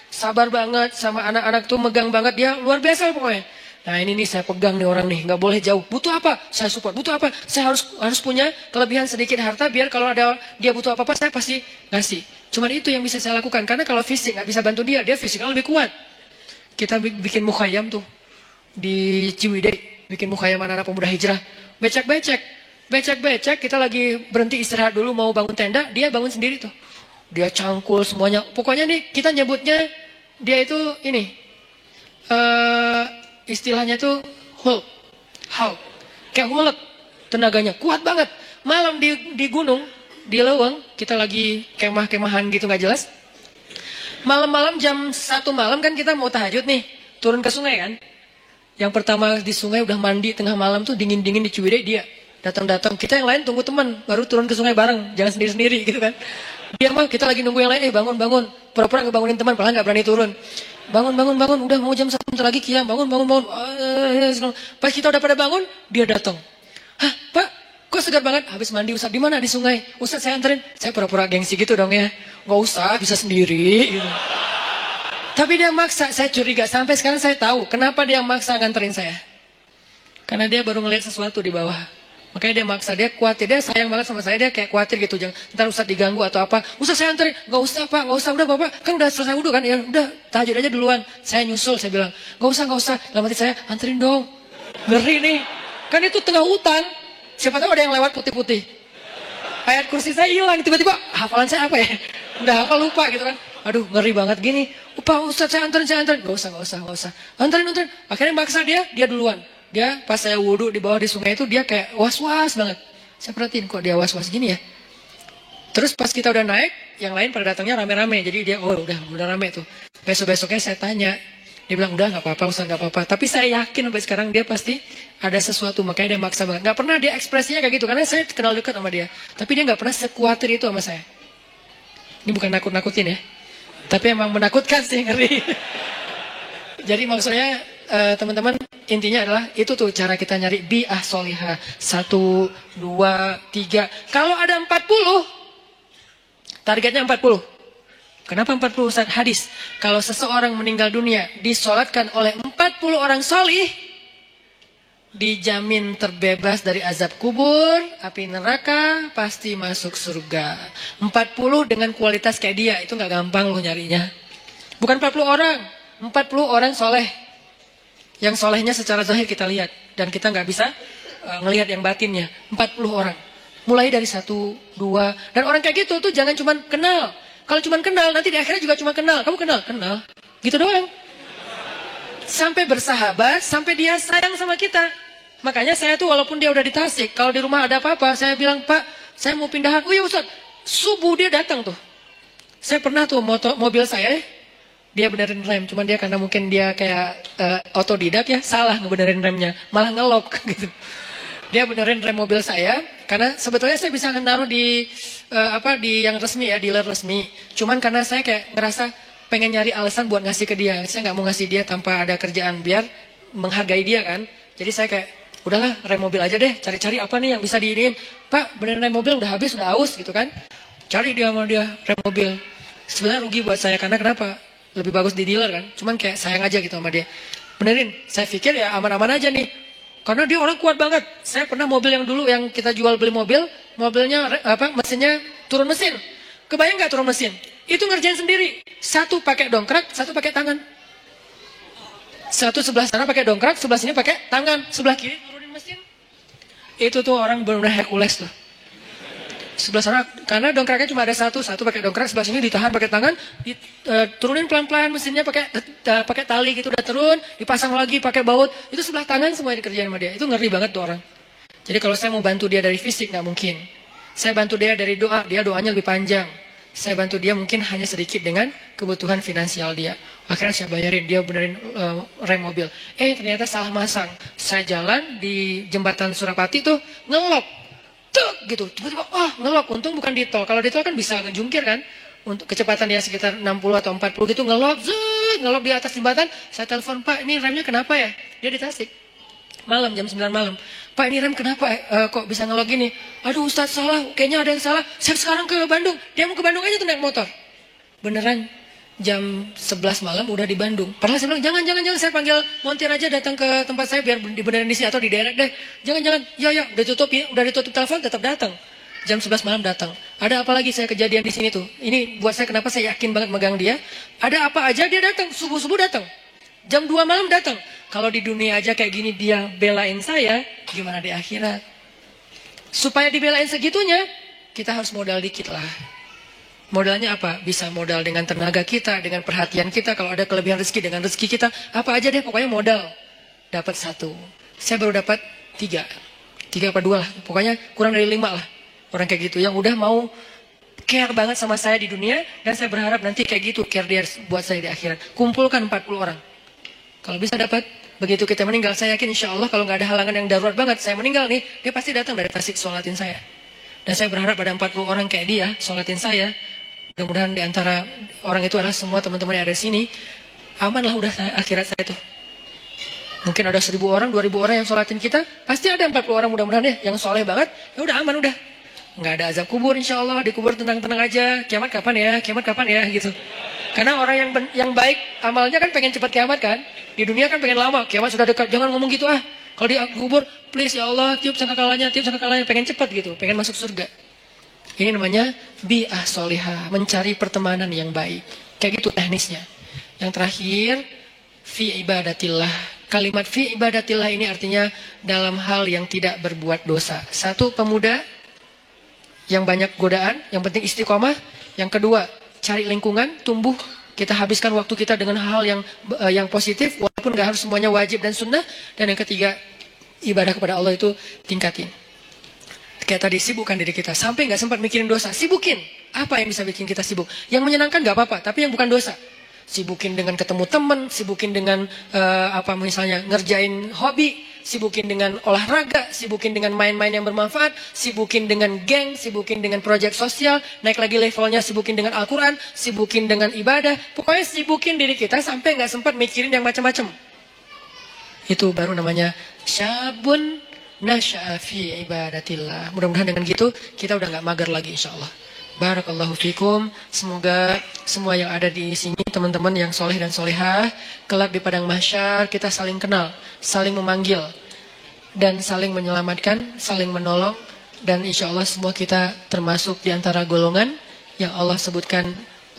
Speaker 1: Sabar banget sama anak-anak tuh, megang banget dia, luar biasa pokoknya. Nah ini nih saya pegang nih orang nih, nggak boleh jauh. Butuh apa? Saya support. Butuh apa? Saya harus punya kelebihan sedikit harta biar kalau ada dia butuh apa-apa saya pasti ngasih. Cuman itu yang bisa saya lakukan karena kalau fisik nggak bisa bantu dia fisiknya lebih kuat. Kita bikin mukhayam tuh di Ciwidey, bikin mukhayam anak-anak pemuda hijrah. Becek, kita lagi berhenti istirahat dulu mau bangun tenda, dia bangun sendiri tuh. Dia cangkul semuanya. Pokoknya nih kita nyebutnya dia itu ini istilahnya tuh Hulk. Kayak Hulk tenaganya kuat banget. Malam di gunung di Leweng kita lagi kemah-kemahan gitu nggak jelas. Malam-malam jam 1 malam kan kita mau tahajud nih, turun ke sungai kan. Yang pertama di sungai udah mandi tengah malam tuh dingin-dingin di Ciwidey dia datang. Kita yang lain tunggu teman baru turun ke sungai bareng, jangan sendiri-sendiri gitu kan. Dia mah kita lagi nunggu yang lain, bangun. Pura-pura ngebangunin teman, padahal nggak berani turun. Bangun. Udah mau jam 1 bentar lagi qiyam, bangun. Pas kita udah pada bangun, dia datang. Hah, Pak, kok segar banget? Habis mandi Ustaz, di mana? Di sungai. Ustaz saya anterin. Saya pura-pura gengsi gitu dong ya. Nggak usah, bisa sendiri. Gitu. Tapi dia maksa, saya curiga. Sampai sekarang saya tahu kenapa dia maksa nganterin saya. Karena dia baru ngeliat sesuatu di bawah. Makanya dia maksa, dia khawatir, dia sayang banget sama saya, dia kayak khawatir gitu, jangan ntar Ustaz diganggu atau apa. Ustaz saya anterin, gak usah Pak, gak usah, udah Bapak, kan udah selesai wudhu kan, ya udah tahajud aja duluan. Saya nyusul, saya bilang, gak usah, dalam hati saya, anterin dong. Ngeri nih, kan itu tengah hutan, siapa tahu ada yang lewat putih-putih. Ayat kursi saya hilang, tiba-tiba hafalan saya apa ya, udah hafal lupa gitu kan. Aduh ngeri banget gini, Pak Ustaz saya anterin, gak usah. Anterin, akhirnya maksa dia duluan. Dia pas saya wudhu di bawah di sungai itu dia kayak was-was banget. Saya perhatiin kok dia was-was gini ya. Terus pas kita udah naik, yang lain pada datangnya rame-rame. Jadi dia udah rame tuh. Besok-besoknya saya tanya. Dia bilang udah nggak apa-apa Ustaz, nggak apa-apa. Tapi saya yakin sampai sekarang dia pasti ada sesuatu. Makanya dia maksa banget. Nggak pernah dia ekspresinya kayak gitu. Karena saya kenal dekat sama dia. Tapi dia nggak pernah sekuatir itu sama saya. Ini bukan nakut-nakutin ya. Tapi emang menakutkan sih, ngeri. Jadi maksudnya teman-teman intinya adalah itu tuh cara kita nyari bi'ah solihah 1, 2, 3. Kalau ada 40, targetnya 40. Kenapa 40 Ustaz? Hadis. Kalau seseorang meninggal dunia disolatkan oleh 40 orang solih, dijamin terbebas dari azab kubur, api neraka, pasti masuk surga. 40 dengan kualitas kayak dia itu nggak gampang loh nyarinya. Bukan 40 orang, 40 orang soleh. Yang solehnya secara zahir kita lihat. Dan kita nggak bisa ngelihat yang batinnya. 40 orang. Mulai dari 1, 2. Dan orang kayak gitu tuh jangan cuma kenal. Kalau cuma kenal, nanti di akhirnya juga cuma kenal. Kamu kenal? Kenal. Gitu doang. Sampai bersahabat, sampai dia sayang sama kita. Makanya saya tuh walaupun dia udah di Tasik, kalau di rumah ada apa-apa, saya bilang, Pak, saya mau pindahan. Oh iya Ustaz, subuh dia datang tuh. Saya pernah tuh mobil saya, dia benerin rem, cuman dia karena mungkin dia kayak otodidak ya, salah ngebenerin remnya, malah ngelok gitu. Dia benerin rem mobil saya, karena sebetulnya saya bisa naruh di di yang resmi ya, dealer resmi. Cuman karena saya kayak ngerasa pengen nyari alasan buat ngasih ke dia. Saya nggak mau ngasih dia tanpa ada kerjaan, biar menghargai dia kan. Jadi saya kayak, udahlah rem mobil aja deh, cari-cari apa nih yang bisa diinin. Pak, beneran rem mobil udah habis, udah aus gitu kan. Cari dia sama dia rem mobil. Sebenarnya rugi buat saya, karena kenapa? Lebih bagus di dealer kan. Cuman kayak sayang aja gitu sama dia. Benerin, saya pikir ya aman-aman aja nih. Karena dia orang kuat banget. Saya pernah mobil yang dulu yang kita jual beli mobil, mobilnya mesinnya turun mesin. Kebayang nggak turun mesin? Itu ngerjain sendiri. Satu pakai dongkrak, satu pakai tangan. Satu sebelah sana pakai dongkrak, sebelah sini pakai tangan, sebelah kiri turunin mesin. Itu tuh orang benar-benar Hercules tuh. Sebelah sana, karena dongkraknya cuma ada satu pakai dongkrak, sebelah sini ditahan pakai tangan, turunin pelan-pelan mesinnya pakai tali gitu, udah turun, dipasang lagi pakai baut, itu sebelah tangan semua dikerjain sama dia. Itu ngeri banget tuh orang. Jadi kalau saya mau bantu dia dari fisik nggak mungkin. Saya bantu dia dari doa, dia doanya lebih panjang. Saya bantu dia mungkin hanya sedikit dengan kebutuhan finansial dia. Akhirnya saya bayarin, dia benerin rem mobil. Ternyata salah masang. Saya jalan di jembatan Surapati tuh ngelok. Tuk gitu, tiba-tiba ngelok, untung bukan di tol. Kalau di tol kan bisa ngejungkir kan, untuk kecepatan dia sekitar 60 atau 40 gitu, ngelok di atas jembatan. Saya telepon, Pak ini remnya kenapa ya? Dia di Tasik, malam jam 9 malam. Pak ini rem kenapa kok bisa ngelok gini? Aduh Ustadz salah, kayaknya ada yang salah. Saya sekarang ke Bandung, dia mau ke Bandung aja tuh naik motor. Beneran jam 11 malam udah di Bandung. Padahal saya bilang, jangan, saya panggil montir aja datang ke tempat saya biar dibenerin di sini atau di daerah deh. Jangan, ya, udah ditutup telepon tetap datang. Jam 11 malam datang. Ada apa lagi saya kejadian di sini tuh? Ini buat saya kenapa saya yakin banget megang dia. Ada apa aja dia datang, subuh-subuh datang. Jam 2 malam datang. Kalau di dunia aja kayak gini dia belain saya, gimana di akhirat? Supaya dibelain segitunya, kita harus modal dikit lah. Modalnya apa? Bisa modal dengan tenaga kita, dengan perhatian kita. Kalau ada kelebihan rezeki dengan rezeki kita, apa aja deh pokoknya modal. Dapat 1. Saya baru dapat 3 apa 2 lah. Pokoknya kurang dari 5 lah. Orang kayak gitu yang udah mau care banget sama saya di dunia. Dan saya berharap nanti kayak gitu care dia buat saya di akhirat. Kumpulkan 40 orang. Kalau bisa dapat, begitu kita meninggal, saya yakin insya Allah kalau nggak ada halangan yang darurat banget, saya meninggal nih, dia pasti datang dari Tasik sholatin saya. Dan saya berharap ada 40 orang kayak dia sholatin saya. Mudah-mudahan di antara orang itu adalah semua teman-teman yang ada di sini. Amanlah udah akhirat saya tuh. Mungkin ada 1.000 orang, 2.000 orang yang sholatin kita. Pasti ada 40 orang mudah-mudahan ya yang soleh banget. Ya udah aman udah. Nggak ada azab kubur insya Allah. Dikubur tenang-tenang aja. Kiamat kapan ya gitu. Karena orang yang baik amalnya kan pengen cepat kiamat kan. Di dunia kan pengen lama. Kiamat sudah dekat. Jangan ngomong gitu ah. Kalau dikubur, please ya Allah, tiup sangkakalanya, pengen cepat gitu. Pengen masuk surga. Ini namanya bi'ah solihah, mencari pertemanan yang baik. Kayak gitu teknisnya. Yang terakhir, fi ibadatillah. Kalimat fi ibadatillah ini artinya dalam hal yang tidak berbuat dosa. 1, pemuda yang banyak godaan, yang penting istiqomah. Yang kedua, cari lingkungan, tumbuh. Kita habiskan waktu kita dengan hal yang positif, walaupun gak harus semuanya wajib dan sunnah. Dan yang ketiga, ibadah kepada Allah itu tingkatin. Kayak tadi, sibukkan diri kita. Sampai gak sempat mikirin dosa, sibukin. Apa yang bisa bikin kita sibuk? Yang menyenangkan gak apa-apa, tapi yang bukan dosa. Sibukin dengan ketemu teman, sibukin dengan misalnya ngerjain hobi, sibukin dengan olahraga, sibukin dengan main-main yang bermanfaat, sibukin dengan geng, sibukin dengan proyek sosial, naik lagi levelnya, sibukin dengan Al-Quran, sibukin dengan ibadah. Pokoknya sibukin diri kita sampai gak sempat mikirin yang macam-macam. Itu baru namanya syabun nasya'a fi ibadatillah. Mudah-mudahan dengan gitu kita udah gak mager lagi insyaAllah. Barakallahu fikum. Semoga semua yang ada di sini, teman-teman yang soleh dan solehah, kelak di padang mahsyar kita saling kenal, saling memanggil, dan saling menyelamatkan, saling menolong. Dan insya Allah semua kita termasuk di antara golongan yang Allah sebutkan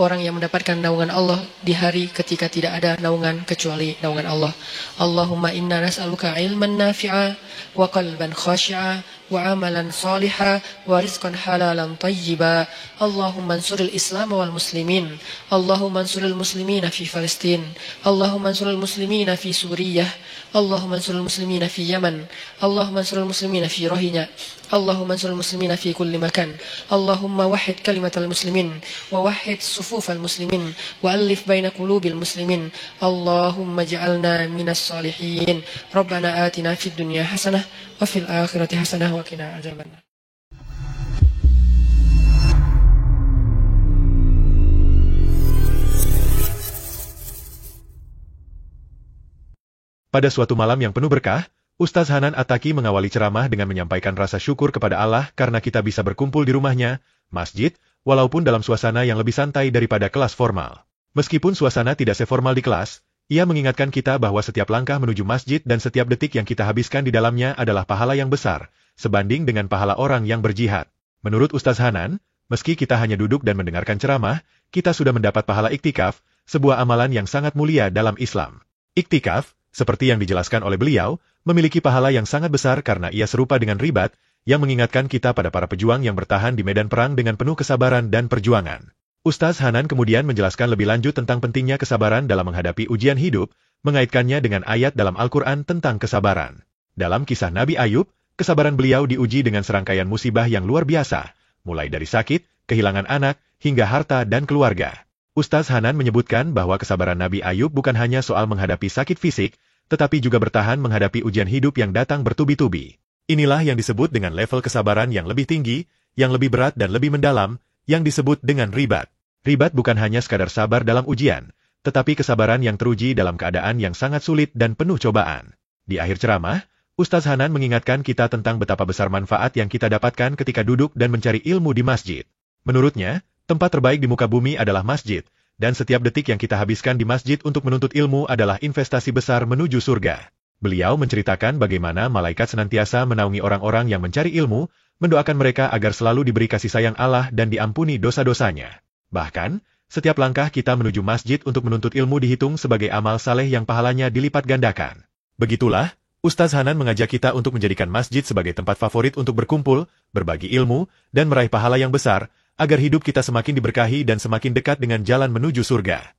Speaker 1: orang yang mendapatkan naungan Allah di hari ketika tidak ada naungan kecuali naungan Allah. Allahumma inna nas'aluka ilman nafi'a wa qalban khashi'a wa amalan salihah wa rizqan halalan tayyiba. Allahumma ansuril Islam wal muslimin. Allahumma ansuril muslimina fi Palestin. Allahumma ansuril muslimina fi Suriah. Allahumma ansuril muslimina fi Yaman. Allahumma ansuril muslimina fi Rohingya. Allahumma ansuril muslimina fi kulli makan. Allahumma wahid kalimatal muslimin wa wahid sufufal muslimin wa alif baina qulubil muslimin. Allahumma ja'alna minas salihin. Rabbana atina fid dunya hasanah wa fil akhirati hasanah wa qina adzabannar.
Speaker 2: Pada suatu malam yang penuh berkah, Ustaz Hanan Attaqi mengawali ceramah dengan menyampaikan rasa syukur kepada Allah karena kita bisa berkumpul di rumahnya, masjid, walaupun dalam suasana yang lebih santai daripada kelas formal. Meskipun suasana tidak seformal di kelas, ia mengingatkan kita bahwa setiap langkah menuju masjid dan setiap detik yang kita habiskan di dalamnya adalah pahala yang besar, sebanding dengan pahala orang yang berjihad. Menurut Ustaz Hanan, meski kita hanya duduk dan mendengarkan ceramah, kita sudah mendapat pahala iktikaf, sebuah amalan yang sangat mulia dalam Islam. Iktikaf, seperti yang dijelaskan oleh beliau, memiliki pahala yang sangat besar karena ia serupa dengan ribat, yang mengingatkan kita pada para pejuang yang bertahan di medan perang dengan penuh kesabaran dan perjuangan. Ustaz Hanan kemudian menjelaskan lebih lanjut tentang pentingnya kesabaran dalam menghadapi ujian hidup, mengaitkannya dengan ayat dalam Al-Quran tentang kesabaran. Dalam kisah Nabi Ayub, kesabaran beliau diuji dengan serangkaian musibah yang luar biasa, mulai dari sakit, kehilangan anak, hingga harta dan keluarga. Ustaz Hanan menyebutkan bahwa kesabaran Nabi Ayub bukan hanya soal menghadapi sakit fisik, tetapi juga bertahan menghadapi ujian hidup yang datang bertubi-tubi. Inilah yang disebut dengan level kesabaran yang lebih tinggi, yang lebih berat dan lebih mendalam, yang disebut dengan ribat. Ribat bukan hanya sekadar sabar dalam ujian, tetapi kesabaran yang teruji dalam keadaan yang sangat sulit dan penuh cobaan. Di akhir ceramah, Ustaz Hanan mengingatkan kita tentang betapa besar manfaat yang kita dapatkan ketika duduk dan mencari ilmu di masjid. Menurutnya, tempat terbaik di muka bumi adalah masjid, dan setiap detik yang kita habiskan di masjid untuk menuntut ilmu adalah investasi besar menuju surga. Beliau menceritakan bagaimana malaikat senantiasa menaungi orang-orang yang mencari ilmu, mendoakan mereka agar selalu diberi kasih sayang Allah dan diampuni dosa-dosanya. Bahkan, setiap langkah kita menuju masjid untuk menuntut ilmu dihitung sebagai amal saleh yang pahalanya dilipat gandakan. Begitulah, Ustaz Hanan mengajak kita untuk menjadikan masjid sebagai tempat favorit untuk berkumpul, berbagi ilmu, dan meraih pahala yang besar, agar hidup kita semakin diberkahi dan semakin dekat dengan jalan menuju surga.